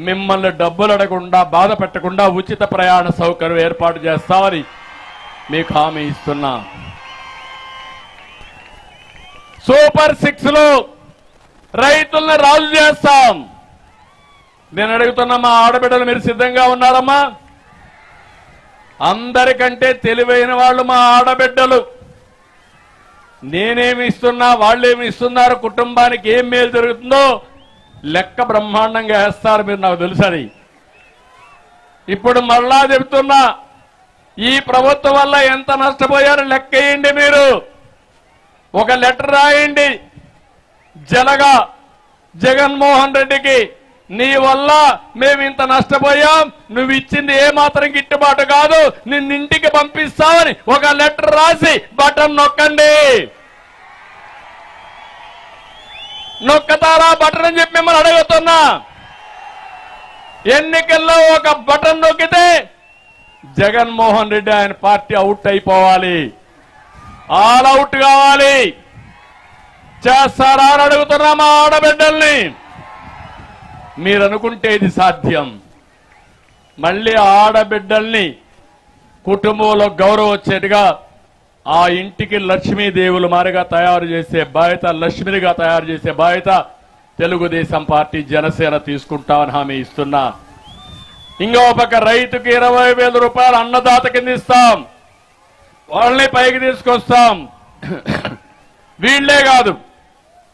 A: మిమ్మల్ని డబ్బులు అడగకుండా బాధ పెట్టకుండా ఉచిత ప్రయాణ సౌకర్యం ఏర్పాటు చేస్తామని మీకు హామీ ఇస్తున్నా. సూపర్ 6 లో రైతుల్ని రాజు చేస్తాం. నేను అడుగుతున్నా, మా ఆడబిడ్డలు మీరు సిద్ధంగా ఉన్నారమ్మా? అందరికంటే తెలివైన వాళ్ళు మా ఆడబిడ్డలు. నేనేమి ఇస్తున్నా, వాళ్ళేమి ఇస్తున్నారు, కుటుంబానికి ఏం మేలు జరుగుతుందో లెక్క బ్రహ్మాండంగా వేస్తారు మీరు, నాకు తెలుసని. ఇప్పుడు మళ్ళా చెబుతున్నా, ఈ ప్రభుత్వం వల్ల ఎంత నష్టపోయారో లెక్క వేయండి. మీరు ఒక లెటర్ రాయండి. జగన్మోహన్ రెడ్డికి, నీ వల్ల మేము ఇంత నష్టపోయాం, నువ్వు ఇచ్చింది ఏ మాత్రం గిట్టుబాటు కాదు, నిన్నింటికి పంపిస్తామని ఒక లెటర్ రాసి బటన్ నొక్కండి. నొక్కతారా బటన్ అని చెప్పి మిమ్మల్ని అడుగుతున్నా. ఎన్నికల్లో ఒక బటన్ నొక్కితే జగన్మోహన్ రెడ్డి ఆయన పార్టీ అవుట్ అయిపోవాలి, ఆల్ అవుట్ కావాలి. చేస్తారా అని అడుగుతున్నా మా ఆడబిడ్డల్ని. మీరు అనుకుంటే ఇది సాధ్యం. మళ్ళీ ఆడబిడ్డల్ని కుటుంబంలో గౌరవం వచ్చేట్టుగా ఆ ఇంటికి లక్ష్మీదేవులు మారిగా తయారు చేసే బాధ్యత, లక్ష్మినిగా తయారు చేసే బాధ్యత తెలుగుదేశం పార్టీ, జనసేన తీసుకుంటామని హామీ ఇస్తున్నా. ఇంకో పక్క రైతుకి 20,000 రూపాయలు అన్నదాత కింద ఇస్తాం. వాళ్ళని పైకి తీసుకొస్తాం. వీళ్లే కాదు,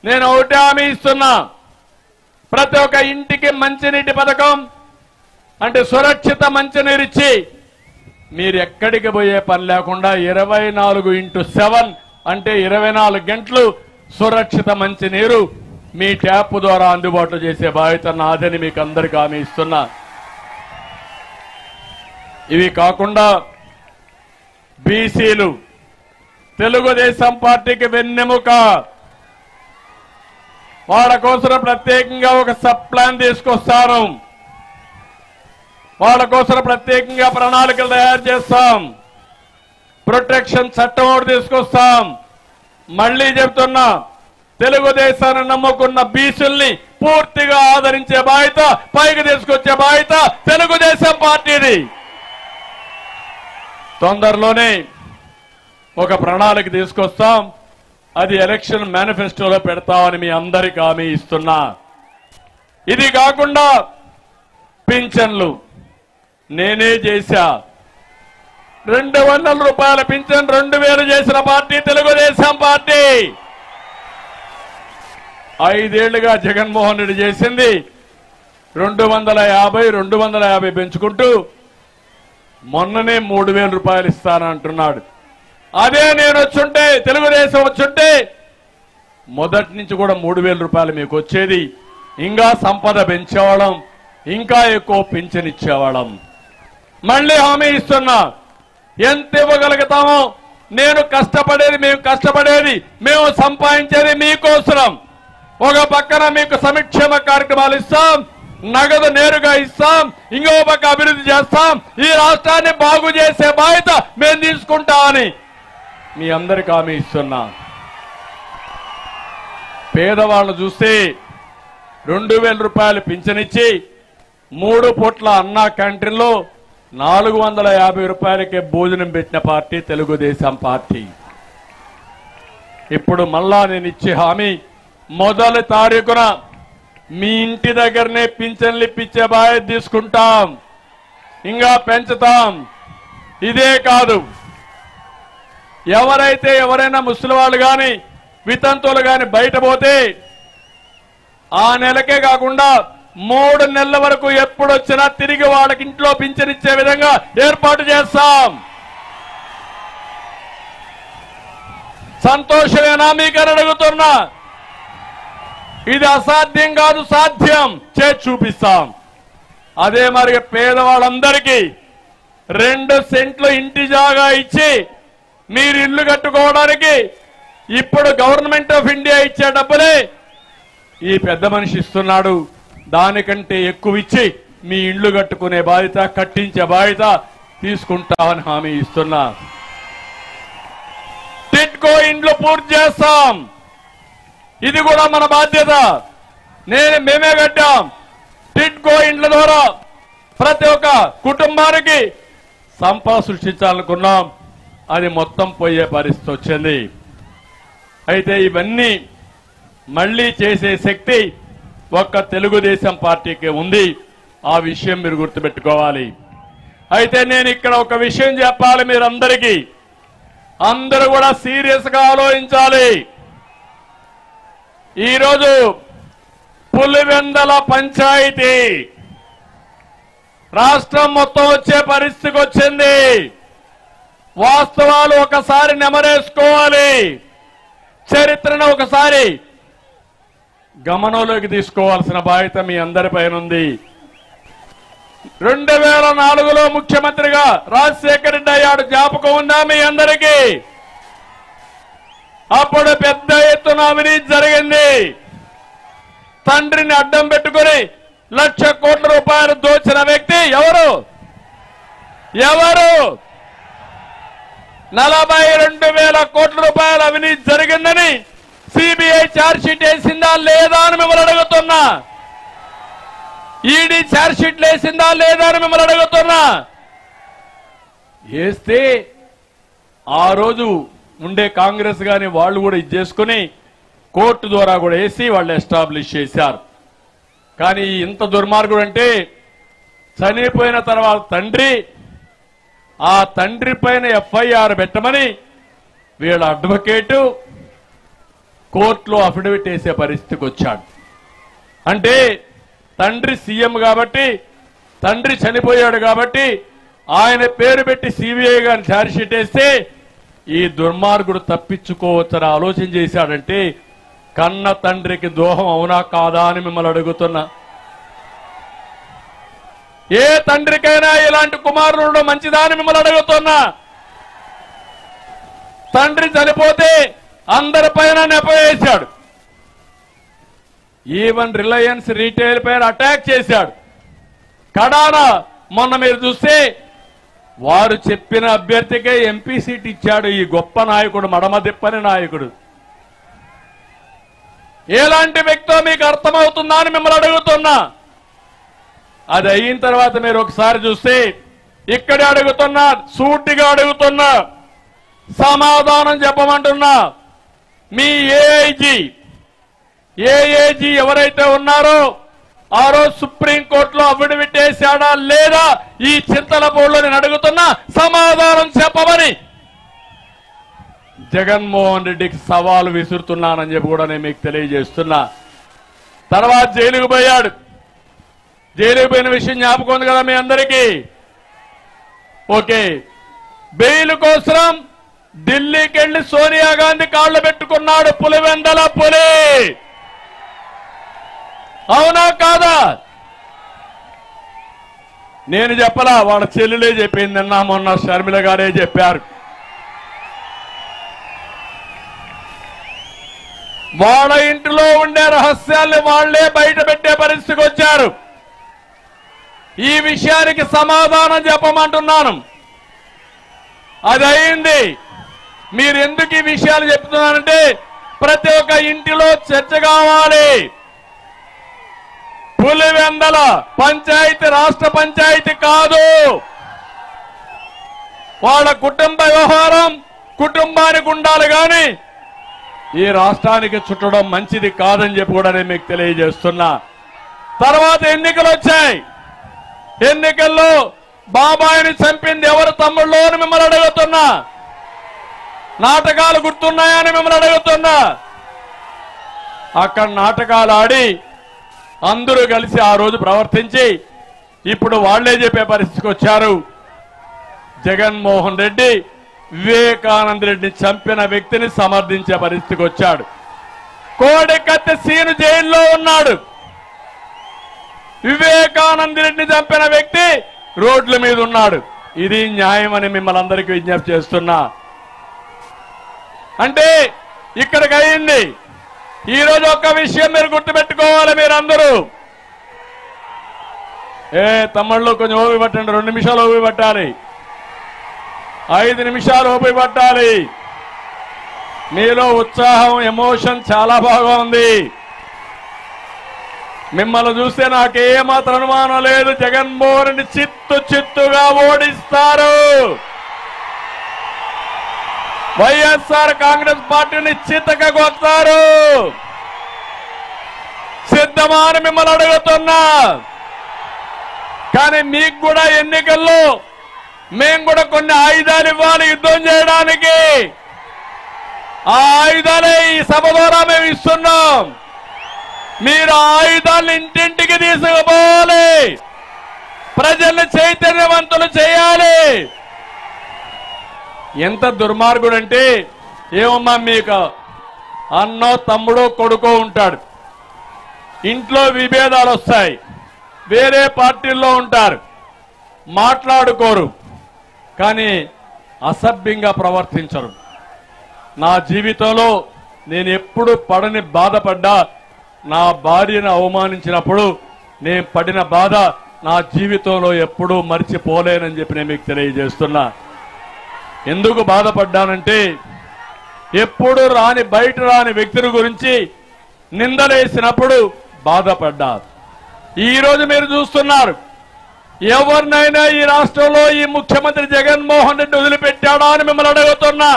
A: నేను ఒకటి హామీ ఇస్తున్నా. ప్రతి ఒక్క ఇంటికి మంచినీటి పథకం అంటే సురక్షిత మంచినీరు ఇచ్చి మీరు ఎక్కడికి పోయే పని లేకుండా 24x7 అంటే 24 గంటలు సురక్షిత మంచినీరు మీ ట్యాప్ ద్వారా అందుబాటులో చేసే బాధ్యత నాదని మీకు అందరికీ హామీ ఇస్తున్నా. ఇవి కాకుండా బీసీలు తెలుగుదేశం పార్టీకి వెన్నెముక. వాళ్ళ కోసం ప్రత్యేకంగా ఒక సబ్ ప్లాన్ తీసుకొస్తాను. వాళ్ళ కోసం ప్రత్యేకంగా ప్రణాళికలు తయారు చేస్తాం. ప్రొటెక్షన్ చట్టం ఒకటి తీసుకొస్తాం. మళ్లీ చెప్తున్నా, తెలుగుదేశాన్ని నమ్ముకున్న బీసీల్ని పూర్తిగా ఆదరించే బాధ్యత, పైకి తీసుకొచ్చే బాధ్యత తెలుగుదేశం పార్టీది. తొందరలోనే ఒక ప్రణాళిక తీసుకొస్తాం. అది ఎలక్షన్ మేనిఫెస్టోలో పెడతామని మీ అందరికీ హామీ ఇస్తున్నా. ఇది కాకుండా పింఛన్లు నేనే చేశా. 200 రూపాయల పింఛన్ 2000 చేసిన పార్టీ తెలుగుదేశం పార్టీ. 5 ఏళ్లుగా జగన్మోహన్ రెడ్డి చేసింది 250 పెంచుకుంటూ మొన్ననే 3000 రూపాయలు ఇస్తానంటున్నాడు. అదే నేను వచ్చుంటే, తెలుగుదేశం వచ్చుంటే మొదటి నుంచి కూడా 3000 రూపాయలు మీకు వచ్చేది. ఇంకా సంపద పెంచేవాళ్ళం, ఇంకా ఎక్కువ పింఛన్ ఇచ్చేవాళ్ళం. మళ్ళీ హామీ ఇస్తున్నా, ఎంత ఇవ్వగలుగుతామో. నేను కష్టపడేది, మేము సంపాదించేది మీకోసం. ఒక పక్కన మీకు సంక్షేమ కార్యక్రమాలు ఇస్తాం, నగదు నేరుగా ఇస్తాం, ఇంకో పక్క అభివృద్ధి చేస్తాం. ఈ రాష్ట్రాన్ని బాగు చేసే బాధ్యత మేము తీసుకుంటామని మీ అందరికీ హామీ ఇస్తున్నా. పేదవాళ్ళు చూస్తే 2000 రూపాయలు పింఛనిచ్చి 3 పూట్ల అన్నా క్యాంటీన్లో 450 రూపాయలకే భోజనం పెట్టిన పార్టీ తెలుగుదేశం పార్టీ. ఇప్పుడు మళ్ళా నేను ఇచ్చే హామీ, మొదటి తారీఖున మీ ఇంటి దగ్గరనే పింఛన్లు ఇప్పించే బాధ్యత తీసుకుంటాం, ఇంకా పెంచుతాం. ఇదే కాదు, ఎవరైనా ముసలి వాళ్ళు కానీ వితంతువులు కానీ బయట పోతే ఆ నెలకే కాకుండా 3 నెలల వరకు ఎప్పుడొచ్చినా తిరిగి వాళ్ళకి ఇంట్లో పింఛన్ ఇచ్చే విధంగా ఏర్పాటు చేస్తాం. సంతోషమేనా మీకని అడుగుతున్నా. ఇది అసాధ్యం కాదు, సాధ్యం చేసి చూపిస్తాం. అదే మరి పేదవాళ్ళందరికీ 2 సెంట్లు ఇంటి జాగా ఇచ్చి మీరు ఇల్లు కట్టుకోవడానికి ఇప్పుడు గవర్నమెంట్ ఆఫ్ ఇండియా ఇచ్చే డబ్బులే ఈ పెద్ద మనిషి ఇస్తున్నాడు. దానికంటే ఎక్కువ ఇచ్చి మీ ఇల్లు కట్టుకునే బాధ్యత, కట్టించే బాధ్యత తీసుకుంటామని హామీ ఇస్తున్నా. టిడ్కో ఇండ్లు పూర్తి చేస్తాం. ఇది కూడా మన బాధ్యత. మేమే కట్టాం. టిడ్కో ఇండ్ల ద్వారా ప్రతి ఒక్క కుటుంబానికి సంపద సృష్టించాలనుకున్నాం. అది మొత్తం పోయే పరిస్థితి వచ్చింది. అయితే ఇవన్నీ మళ్లీ చేసే శక్తి ఒక్క తెలుగుదేశం పార్టీకి ఉంది. ఆ విషయం మీరు గుర్తుపెట్టుకోవాలి. అయితే నేను ఇక్కడ ఒక విషయం చెప్పాలి మీరందరికీ. అందరూ కూడా సీరియస్ గా ఆలోచించాలి. ఈరోజు పులివెందల పంచాయతీ రాష్ట్రం మొత్తం వచ్చే పరిస్థితికి వచ్చింది. వాస్తవాలు ఒకసారి నెమరేసుకోవాలి. చరిత్రను ఒకసారి గమనంలోకి తీసుకోవాల్సిన బాధ్యత మీ అందరిపైన ఉంది. 2004లో ముఖ్యమంత్రిగా రాజశేఖర రెడ్డి అయ్యాడు, జ్ఞాపకం ఉందా మీ అందరికీ? అప్పుడు పెద్ద ఎత్తున అవినీతి జరిగింది. తండ్రిని అడ్డం పెట్టుకుని 1,00,000 కోట్ల రూపాయలు దోచిన వ్యక్తి ఎవరు? 42,000 కోట్ల రూపాయల అవినీతి జరిగిందని సిబిఐ ఛార్జ్ షీట్ వేసిందా లేదా అని మిమ్మల్ని అడుగుతున్నా. ఈడీ ఛార్జ్ షీట్ వేసిందా లేదా అని మిమ్మల్ని అడుగుతున్నా. వేస్తే ఆ రోజు ఉండే కాంగ్రెస్ గాని వాళ్ళు కూడా ఇది చేసుకుని కోర్టు ద్వారా కూడా వేసి వాళ్ళు ఎస్టాబ్లిష్ చేశారు. కానీ ఇంత దుర్మార్గుడు అంటే చనిపోయిన తర్వాత ఆ తండ్రి పైన ఎఫ్ఐఆర్ పెట్టమని వీళ్ళ అడ్వకేటు కోర్టులో అఫిడవిట్ వేసే పరిస్థితికి వచ్చాడు. అంటే తండ్రి సీఎం కాబట్టి, తండ్రి చనిపోయాడు కాబట్టి ఆయన పేరు పెట్టి సిబిఐ గారిని ఛార్జ్ షీట్ వేస్తే ఈ దుర్మార్గుడు తప్పించుకోవచ్చని ఆలోచన చేశాడంటే కన్న తండ్రికి ద్రోహం అవునా కాదా అని మిమ్మల్ని అడుగుతున్నా. ఏ తండ్రికైనా ఇలాంటి కుమారుడు మంచిదా అని మిమ్మల్ని అడుగుతున్నా. తండ్రి చనిపోతే అందరిపైన నెప వేశాడు. ఈవెన్ రిలయన్స్ రీటైల్ పైన అటాక్ చేశాడు. కడానా మొన్న మీరు చూస్తే వారు చెప్పిన అభ్యర్థికే ఎంపీ సీట్ ఇచ్చాడు ఈ గొప్ప నాయకుడు, మడమ తిప్పని నాయకుడు. ఎలాంటి వ్యక్తో మీకు అర్థమవుతుందా అని మిమ్మల్ని అడుగుతున్నా. అది అయిన తర్వాత మీరు ఒకసారి చూస్తే ఇక్కడే అడుగుతున్నా, సూటిగా అడుగుతున్నా, సమాధానం చెప్పమంటున్నా. మీ ఏఐజీ ఎవరైతే ఉన్నారో ఆ రోజు సుప్రీంకోర్టులో అఫిడవిట్ వేశాడా లేదా ఈ చింతలపూడిలో నేను అడుగుతున్నా, సమాధానం చెప్పమని జగన్మోహన్ రెడ్డికి సవాలు విసురుతున్నానని చెప్పి కూడా నేను మీకు తెలియజేస్తున్నా. తర్వాత జైలుకు పోయాడు. జైలుకు పోయిన విషయం జ్ఞాపకం ఉంది కదా మీ అందరికీ. ఓకే, బెయిల్ కోసం ఢిల్లీకి వెళ్లి సోనియా గాంధీ కాళ్లు పెట్టుకున్నాడు. పులివెందల పులి, అవునా కాదా? నేను చెప్పలా, వాళ్ళ చెల్లెలే చెప్పింది. నిన్న మొన్న షర్మిల గారే చెప్పారు. వాళ్ళ ఇంటిలో ఉండే రహస్యాల్ని వాళ్లే బయట పెట్టే పరిస్థితికి వచ్చారు. ఈ విషయానికి సమాధానం చెప్పమంటున్నాను. అది అయింది. మీరు ఎందుకు ఈ విషయాలు చెప్తున్నారంటే ప్రతి ఒక్క ఇంటిలో చర్చ కావాలి. పులివెందల పంచాయతీ రాష్ట్ర పంచాయతీ కాదు. వాళ్ళ కుటుంబ వ్యవహారం కుటుంబానికి ఉండాలి కానీ ఈ రాష్ట్రానికి చుట్టడం మంచిది కాదని చెప్పి కూడా నేను మీకు తెలియజేస్తున్నా. తర్వాత ఎన్నికలు వచ్చాయి. ఎన్నికల్లో బాబాయిని చంపింది ఎవరు తమ్ముళ్ళు అని మిమ్మల్ని అడుగుతున్నా. నాటకాలు గుర్తున్నాయని మిమ్మల్ని అడుగుతున్నా. అక్కడ నాటకాలు ఆడి అందరూ కలిసి ఆ రోజు ప్రవర్తించి ఇప్పుడు వాళ్లే చెప్పే పరిస్థితికి వచ్చారు. జగన్మోహన్ రెడ్డి వివేకానంద రెడ్డిని చంపిన వ్యక్తిని సమర్థించే పరిస్థితికి వచ్చాడు. కోడికత్తి సీను జైల్లో ఉన్నాడు. వివేకానంద రెడ్డిని చంపిన వ్యక్తి రోడ్ల మీద ఉన్నాడు. ఇది న్యాయం అని మిమ్మల్ని అందరికీ విజ్ఞప్తి చేస్తున్నా. అంటే ఇక్కడికి అయింది. ఈ రోజు ఒక్క విషయం మీరు గుర్తుపెట్టుకోవాలి. మీరందరూ తమ్ముళ్ళు కొంచెం ఓపి పట్టండి. 2 నిమిషాలు ఓపి పట్టాలి. 5 నిమిషాలు ఓపి పట్టాలి. మీలో ఉత్సాహం ఎమోషన్ చాలా బాగా ఉంది. మిమ్మల్ని చూస్తే నాకేమాత్రం అనుమానం లేదు. జగన్మోహన్ రెడ్డి చిత్తుగా ఓడిస్తారు. వైఎస్ఆర్ కాంగ్రెస్ పార్టీని చిత్తగా కొడతారు. సిద్ధమా అని మిమ్మల్ని అడుగుతున్నా. కానీ మీకు కూడా ఎన్నికల్లో మేము కూడా కొన్ని ఆయుధాలు ఇవ్వాలి యుద్ధం చేయడానికి. ఆ ఆయుధాలే ఈ సభ ద్వారా మేము ఇస్తున్నాం. మీరు ఆయుధాలను ఇంటింటికి తీసుకుపోవాలి. ప్రజల్ని చైతన్యవంతులు చేయాలి. ఎంత దుర్మార్గుడంటే ఏమమ్మా, మీకు అన్నో తమ్ముడో కొడుకో ఉంటాడు. ఇంట్లో విభేదాలు వస్తాయి. వేరే పార్టీల్లో ఉంటారు, మాట్లాడుకోరు, కానీ అసభ్యంగా ప్రవర్తించరు. నా జీవితంలో నేను ఎప్పుడు పడని బాధపడ్డా, నా భార్యను అవమానించినప్పుడు నేను పడిన బాధ నా జీవితంలో ఎప్పుడూ మర్చిపోలేనని చెప్పి నేను మీకు తెలియజేస్తున్నా. ఎందుకు బాధపడ్డానంటే ఎప్పుడు బయట రాని వ్యక్తుల గురించి నిందలేసినప్పుడు బాధపడ్డా. ఈరోజు మీరు చూస్తున్నారు, ఎవరినైనా ఈ రాష్ట్రంలో ఈ ముఖ్యమంత్రి జగన్మోహన్ రెడ్డి వదిలిపెట్టాడా అని మిమ్మల్ని అడుగుతున్నా.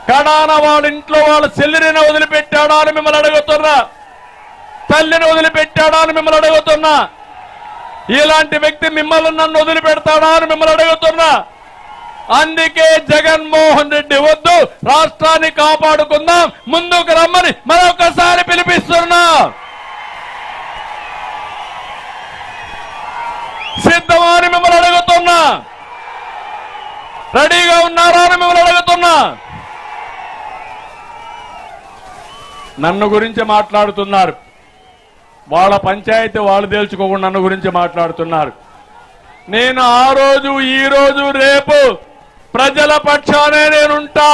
A: కడాన వాళ్ళ ఇంట్లో వాళ్ళ చెల్లిని వదిలిపెట్టాడా అని మిమ్మల్ని అడుగుతున్నా. తల్లిని వదిలిపెట్టాడా అని మిమ్మల్ని అడుగుతున్నా. ఇలాంటి వ్యక్తి మిమ్మల్ని నన్ను వదిలిపెడతాడా అని మిమ్మల్ని అడుగుతున్నా. అందుకే జగన్మోహన్ రెడ్డి వద్దు, రాష్ట్రాన్ని కాపాడుకుందాం, ముందుకు రమ్మని మరొకసారి పిలిపిస్తున్నా. సిద్ధమా అని మిమ్మల్ని అడుగుతున్నా. రెడీగా ఉన్నారా అని మిమ్మల్ని అడుగుతున్నా. నన్ను గురించి మాట్లాడుతున్నారు. వాళ్ళ పంచాయతీ వాళ్ళు తేల్చుకోకుండా నన్ను గురించి మాట్లాడుతున్నారు. నేను ఆ రోజు ఈ రోజు రేపు ప్రజల పక్షానే నేనుంటా.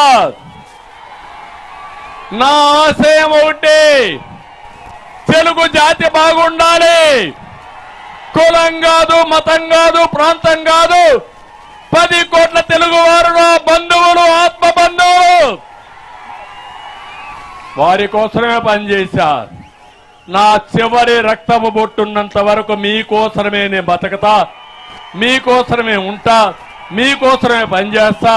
A: నా ఆశయం ఒకటి, తెలుగు జాతి బాగుండాలి. కులం కాదు, మతం కాదు, ప్రాంతం కాదు, 10 కోట్ల తెలుగువారు నా బంధువులు, ఆత్మ బంధువులు. వారి కోసమే పనిచేశారు. నా చివరి రక్తము బొట్టున్నంత వరకు మీకోసమే నేను బతకతా, మీకోసమే ఉంటా, మీకోసమే పనిచేస్తా,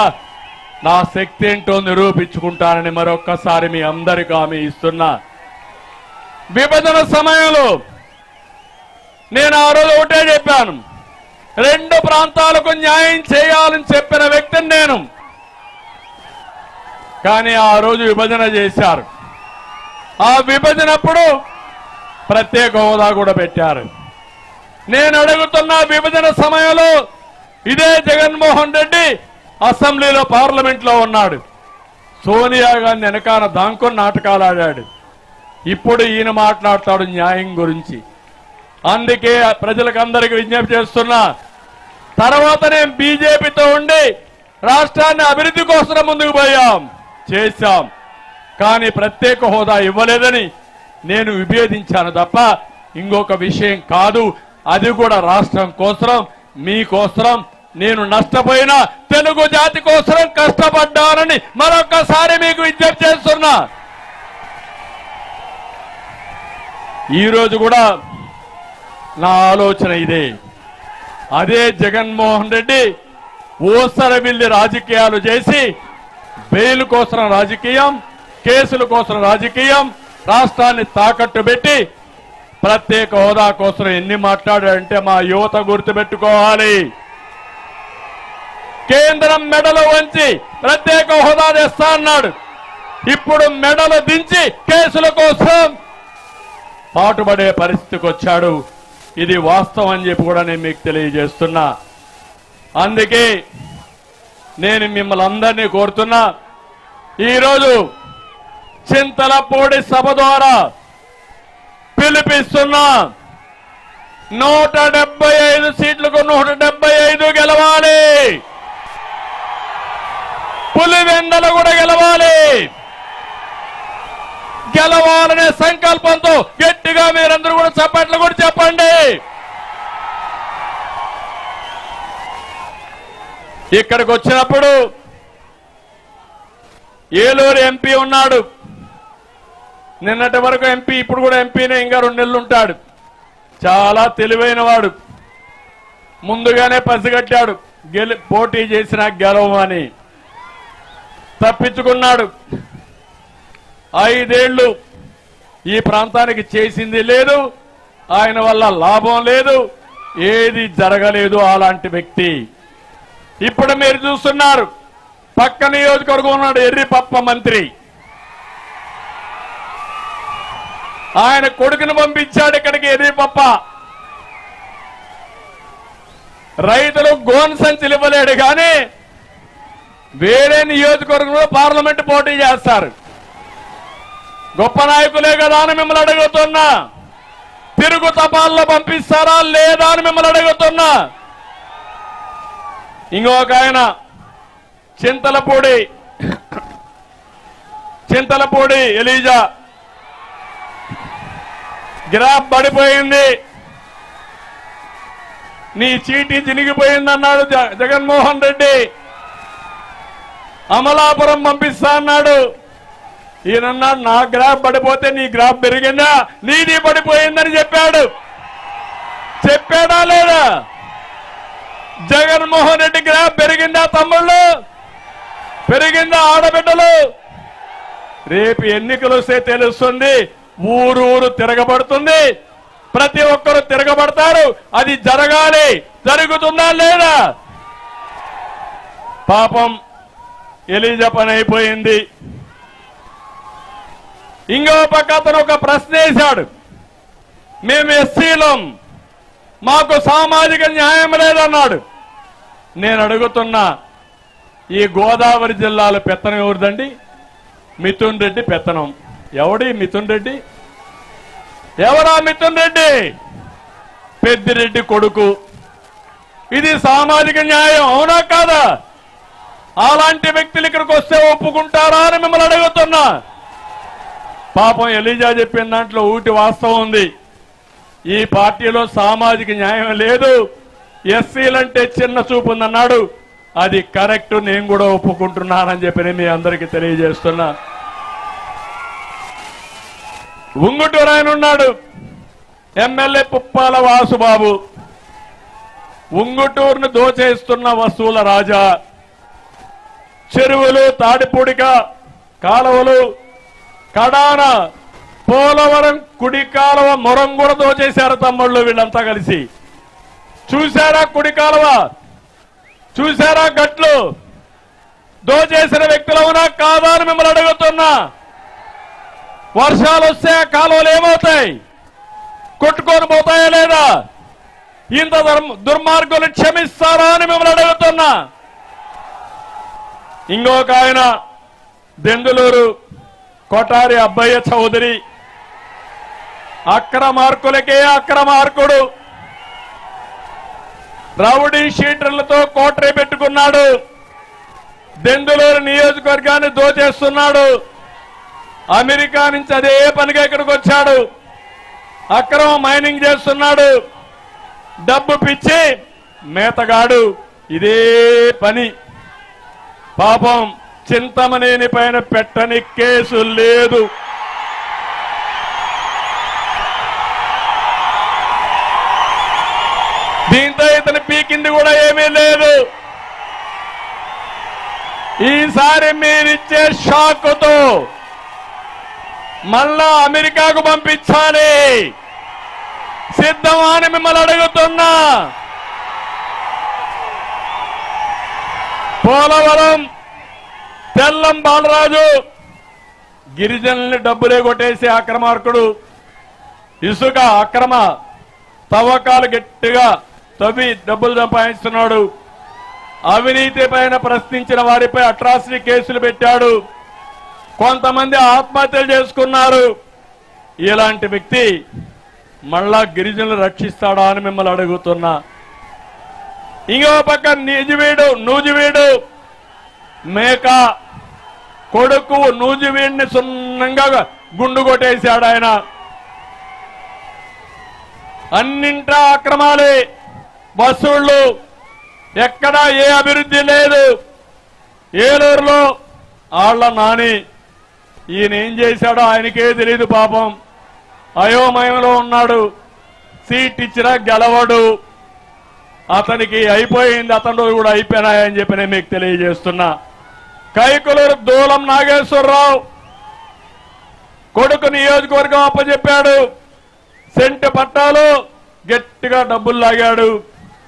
A: నా శక్తి ఏంటో నిరూపించుకుంటానని మరొక్కసారి మీ అందరికీ హామీ ఇస్తున్నా. విభజన సమయంలో నేను ఆ రోజు ఒకటే చెప్పాను, 2 ప్రాంతాలకు న్యాయం చేయాలని చెప్పిన వ్యక్తిని నేను. కానీ ఆ రోజు విభజన చేశారు. ఆ విభజనప్పుడు ప్రత్యేక హోదా కూడా పెట్టారు. నేను అడుగుతున్న విభజన సమయంలో ఇదే జగన్మోహన్ రెడ్డి అసెంబ్లీలో పార్లమెంట్లో ఉన్నాడు. సోనియా గాంధీ వెనకాల దాంకొని నాటకాలు ఆడాడు. ఇప్పుడు ఈయన మాట్లాడతాడు న్యాయం గురించి. అందుకే ప్రజలకు అందరికీ విజ్ఞప్తి చేస్తున్నా, తర్వాత నేను బీజేపీతో ఉండి రాష్ట్రాన్ని అభివృద్ధి కోసం ముందుకు పోయాం, చేశాం. కానీ ప్రత్యేక హోదా ఇవ్వలేదని నేను విభేదించాను తప్ప ఇంకొక విషయం కాదు. అది కూడా రాష్ట్రం కోసం, మీకోసం, నేను నష్టపోయిన తెలుగు జాతి కోసం కష్టపడ్డానని మరొకసారి మీకు విజ్ఞప్తి చేస్తున్నా. ఈరోజు కూడా నా ఆలోచన ఇదే. అదే జగన్మోహన్ రెడ్డి ఓసరవిల్లి రాజకీయాలు చేసి బెయిల్ కోసం రాజకీయం, కేసుల కోసం రాజకీయం, రాష్ట్రాన్ని తాకట్టు పెట్టి ప్రత్యేక హోదా కోసం ఎన్ని మాట్లాడాడంటే మా యువత గుర్తుపెట్టుకోవాలి. కేంద్రం మెడలు వంచి ప్రత్యేక హోదా తెస్తా అన్నాడు. ఇప్పుడు మెడలు దించి కేసుల కోసం పాటుపడే పరిస్థితికి వచ్చాడు. ఇది వాస్తవం అని చెప్పి కూడా నేను మీకు తెలియజేస్తున్నా. అందుకే నేను మిమ్మల్ని అందరినీ కోరుతున్నా, ఈరోజు చింతలపూడి సభ ద్వారా పిలిపిస్తున్నా, 175 సీట్లకు 175 గెలవాలి. పులివెందలు కూడా గెలవాలి. గెలవాలనే సంకల్పంతో గట్టిగా మీరందరూ కూడా చప్పట్లు కూడా చెప్పండి. ఇక్కడికి వచ్చినప్పుడు ఏలూరు ఎంపీ ఉన్నాడు. నిన్నటి వరకు ఎంపీ, ఇప్పుడు కూడా ఎంపీనే, ఇంకా 2 నెలలు ఉంటాడు. చాలా తెలివైన వాడు. ముందుగానే పసిగట్టాడు పోటీ చేసిన గెలవమని. తప్పించుకున్నాడు. 5 ఏళ్లు ఈ ప్రాంతానికి చేసింది లేదు, ఆయన వల్ల లాభం లేదు, ఏది జరగలేదు అలాంటి వ్యక్తి. ఇప్పుడు మీరు చూస్తున్నారు, పక్క నియోజకవర్గం ఉన్నాడు ఎర్రిపప్ప మంత్రి. ఆయన కొడుకును పంపించాడు ఇక్కడికి ఎర్రిపప్ప. రైతులు గోన్ సంచులు ఇవ్వలేడు కానీ వేరే నియోజకవర్గంలో పార్లమెంట్ పోటీ చేస్తారు. గొప్ప నాయకులే కదా అని మిమ్మల్ని అడుగుతున్నా. తిరుగు తపాల్లో పంపిస్తారా లేదా అని మిమ్మల్ని అడుగుతున్నా. ఇంకొక ఆయన చింతలపూడి ఎలీజా గ్రాఫ్ పడిపోయింది, నీ చీటీ చినిగిపోయిందన్నాడు జగన్మోహన్ రెడ్డి. అమలాపురం పంపిస్తా అన్నాడు. ఈయనన్నాడు నా గ్రాఫ్ పడిపోతే నీ గ్రాఫ్ పెరిగిందా, నీది పడిపోయిందని చెప్పాడు. చెప్పాడా లేదా? జగన్మోహన్ రెడ్డి గ్రాఫ్ పెరిగిందా తమ్ముళ్ళు? పెరిగిందా ఆడబిడ్డలు? రేపు ఎన్నికలు వస్తే తెలుస్తుంది. ఊరు తిరగబడుతుంది, ప్రతి ఒక్కరు తిరగబడతారు. అది జరగాలి. జరుగుతుందా లేదా? పాపం ఎలీజా పని అయిపోయింది. ఇంకో పక్క అతను ఒక ప్రశ్న వేశాడు, మేము ఎస్సీలం, మాకు సామాజిక న్యాయం లేదన్నాడు. నేను అడుగుతున్నా, ఈ గోదావరి జిల్లాలో పెత్తనం ఎవరిదండి? మిథున్ రెడ్డి పెత్తనం. ఎవడి మిథున్ రెడ్డి? ఎవరా మిథున్ రెడ్డి? పెద్దిరెడ్డి కొడుకు. ఇది సామాజిక న్యాయం అవునా కాదా? అలాంటి వ్యక్తులు ఇక్కడికి వస్తే ఒప్పుకుంటారా అని మిమ్మల్ని అడుగుతున్నా. పాపం ఎలీజా చెప్పిన దాంట్లో ఊటి వాస్తవం ఉంది. ఈ పార్టీలో సామాజిక న్యాయం లేదు, ఎస్సీలంటే చిన్న చూపు ఉందన్నాడు. అది కరెక్ట్, నేను కూడా ఒప్పుకుంటున్నానని చెప్పి మీ అందరికీ తెలియజేస్తున్నా. ఉంగుటూరు ఆయన ఉన్నాడు, ఎమ్మెల్యే పుప్పాల వాసుబాబు. ఉంగుటూరును దోచేస్తున్న వసూల రాజా, చెరువులు, తాడిపూడిక కాలువలు, కడాన పోలవరం కుడి కాలువ మొరం కూడా దోచేశారు తమ్ముళ్ళు వీళ్ళంతా కలిసి. చూశారా కుడి కాలువ, చూశారా గట్లు? దోచేసిన వ్యక్తులవునా కాదా అని మిమ్మల్ని అడుగుతున్నా. వర్షాలు వస్తే ఆ కాలువలు ఏమవుతాయి? కొట్టుకొని పోతాయా లేదా? ఇంత దుర్మార్గులు క్షమిస్తారా అని మిమ్మల్ని అడుగుతున్నా. ఇంకొక ఆయన దెందులూరు కొటారి అబ్బయ్య చౌదరి అక్రమార్కులకే అక్రమార్కుడు. రౌడీ షీటర్లతో కోటరీ పెట్టుకున్నాడు. దెందులూరు నియోజకవర్గాన్ని దోచేస్తున్నాడు. అమెరికా నుంచి అదే పనిగా ఇక్కడికి వచ్చాడు. అక్రమ మైనింగ్ చేస్తున్నాడు. డబ్బు పిచ్చి మేతగాడు. ఇదే పని. పాపం చింతమనేని పైన పెట్టని కేసు లేదు. దీంతో ఇతను పీకింది కూడా ఏమీ లేదు. ఈసారి మీరిచ్చే షాకుతో మళ్ళా అమెరికాకు పంపించాలి. సిద్ధమా అని మిమ్మల్ని అడుగుతున్నా. పోలవరం తెల్లం బాలరాజు గిరిజనుల్ని డబ్బులే కొట్టేసి అక్రమార్కుడు. ఇసుక అక్రమ తవ్వకాలు గట్టిగా తవ్వి డబ్బులు సంపాదిస్తున్నాడు. అవినీతి పైన ప్రశ్నించిన వారిపై అట్రాసిటీ కేసులు పెట్టాడు. కొంతమంది ఆత్మహత్యలు చేసుకున్నారు. ఇలాంటి వ్యక్తి మళ్ళా గిరిజనులు రక్షిస్తాడా అని మిమ్మల్ని అడుగుతున్నా. ఇంకో పక్క నూజివీడు మేక కొడుకు నూజివీడిని సున్నంగా గుండు కొట్టేశాడు ఆయన. అన్నింటా అక్రమాలే, వసూళ్లు, ఎక్కడా ఏ అభివృద్ధి లేదు. ఏలూరులో ఆళ్ల నాని ఈయన ఏం చేశాడో ఆయనకే తెలియదు. పాపం అయోమయంలో ఉన్నాడు. సీట్ ఇచ్చినా గెలవడు. అతనికి అయిపోయింది. అతను కూడా అయిపోయినాయని చెప్పి నేను మీకు తెలియజేస్తున్నా. కైకులూరు దూలం నాగేశ్వరరావు కొడుకు నియోజకవర్గం అప్పచెప్పాడు. సెంటు పట్టాలు గట్టిగా డబ్బులు లాగాడు.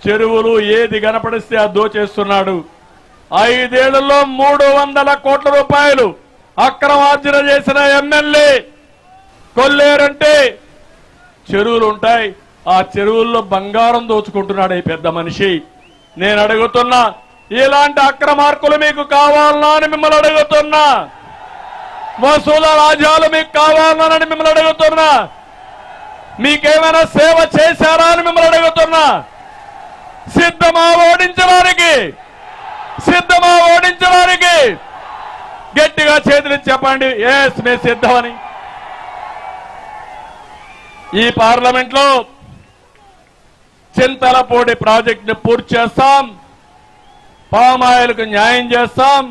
A: చెరువులు ఏది కనపడిస్తే అది దోచేస్తున్నాడు. 5 ఏళ్లలో 300 కోట్ల రూపాయలు అక్రమార్జన చేసిన ఎమ్మెల్యే. కొల్లేరంటే చెరువులు ఉంటాయి, ఆ చెరువుల్లో బంగారం దోచుకుంటున్నాడు ఈ పెద్ద మనిషి. నేను అడుగుతున్నా, ఇలాంటి అక్రమార్కులు మీకు కావాలనా అని మిమ్మల్ని అడుగుతున్నా. వసూల రాజ్యాలు మీకు కావాలనని మిమ్మల్ని అడుగుతున్నా. మీకేమైనా సేవ చేశారా అని మిమ్మల్ని అడుగుతున్నా. సిద్ధమా ఓడించడానికి? సిద్ధమా ఓడించడానికి? గట్టిగా చేతులు చెప్పండి. ఎస్, మేము సిద్ధమని. ఈ పార్లమెంట్ లో చింతలపూడి ప్రాజెక్ట్ ని పూర్తి చేస్తాం. పామాయిల్కు న్యాయం చేస్తాం.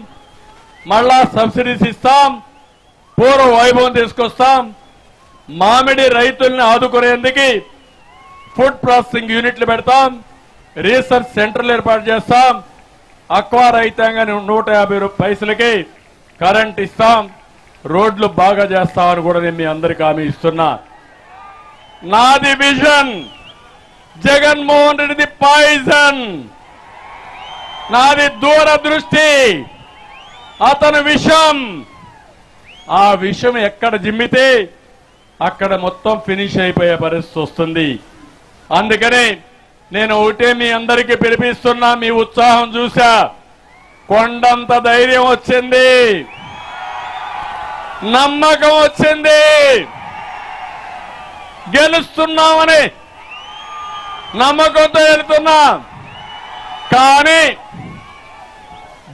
A: మళ్ళా సబ్సిడీస్ ఇస్తాం. పూర్వ వైభవం తీసుకొస్తాం. మామిడి రైతుల్ని ఆదుకునేందుకు ఫుడ్ ప్రాసెసింగ్ యూనిట్లు పెడతాం. రీసెర్చ్ సెంటర్లు ఏర్పాటు చేస్తాం. అక్వా రైతాంగాన్ని 150 పైసలకి కరెంట్ ఇస్తాం. రోడ్లు బాగా చేస్తామని కూడా నేను మీ అందరికీ హామీ ఇస్తున్నా. నాది విజన్, జగన్మోహన్ రెడ్డిది పాయిజన్. నాది దూరదృష్టి, అతను విషం. ఆ విషం ఎక్కడ జిమ్మితే అక్కడ మొత్తం ఫినిష్ అయిపోయే పరిస్థితి వస్తుంది. అందుకని నేను ఒకటే మీ అందరికీ పిలిపిస్తున్నా. మీ ఉత్సాహం చూసా, కొండంత ధైర్యం వచ్చింది, నమ్మకం వచ్చింది. గెలుస్తున్నామని నమ్మకంతో వెళ్తున్నా. కానీ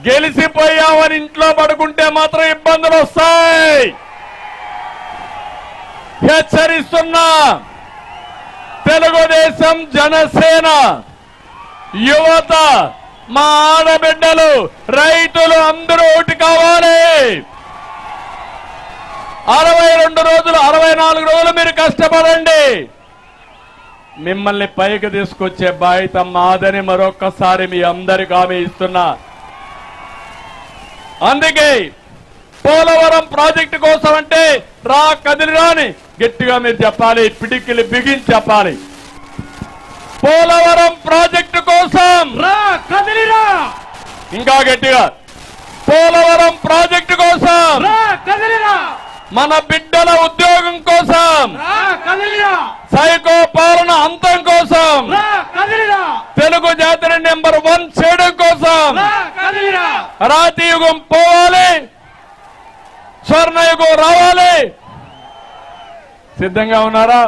A: గెలిసిపోయామని ఇంట్లో పడుకుంటే మాత్రం ఇబ్బందులు వస్తాయి. హెచ్చరిస్తున్నా. తెలుగుదేశం, జనసేన, యువత, మా ఆడబిడ్డలు, రైతులు అందరూ ఒకటి కావాలి. 62 రోజులు, 64 రోజులు మీరు కష్టపడండి. మిమ్మల్ని పైకి తీసుకొచ్చే బాధ్యత మాదని మరొక్కసారి మీ అందరికీ హామీ ఇస్తున్నా. అందుకే పోలవరం ప్రాజెక్టు కోసం అంటే రా కదిలిరా అని గట్టిగా మీరు చెప్పాలి, పిడికిలి బిగించి చెప్పాలి. పోలవరం ప్రాజెక్టు కోసం
B: రా కదిలిరా,
A: ఇంకా గట్టిగా పోలవరం ప్రాజెక్టు కోసం
B: రా కదిలిరా,
A: మన బిడ్డల ఉద్యోగం కోసం,
B: రా కదిలిరా,
A: సైకో పాలన అంతం కోసం,
B: రా కదిలిరా,
A: తెలుగు జాతిని నెంబర్ 1 చేయడం కోసం
B: రా కదిలిరా.
A: రాతి యుగం పోవాలి, స్వర్ణయుగం రావాలి. సిద్ధంగా ఉన్నారా?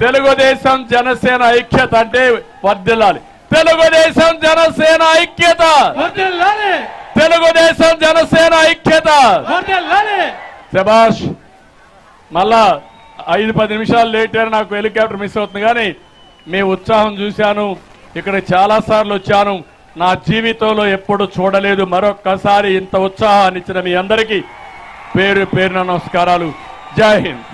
A: తెలుగుదేశం జనసేన ఐక్యత అంటే వర్ధిల్లాలి. తెలుగుదేశం జనసేన ఐక్యత,
B: వర్ధిల్లాలి,
A: తెలుగుదేశం జనసేన ఐక్యత.
B: వర్ధిల్లాలి.
A: శభాష్. మళ్ళా 5-10 నిమిషాలు లేట్ అయినా నాకు హెలికాప్టర్ మిస్ అవుతుంది, కానీ మీ ఉత్సాహం చూశాను. ఇక్కడ చాలా సార్లు వచ్చాను, నా జీవితంలో ఎప్పుడు చూడలేదు. మరొక్కసారి ఇంత ఉత్సాహాన్ని ఇచ్చిన మీ అందరికీ పేరు పేరున నమస్కారాలు. జై హింద్.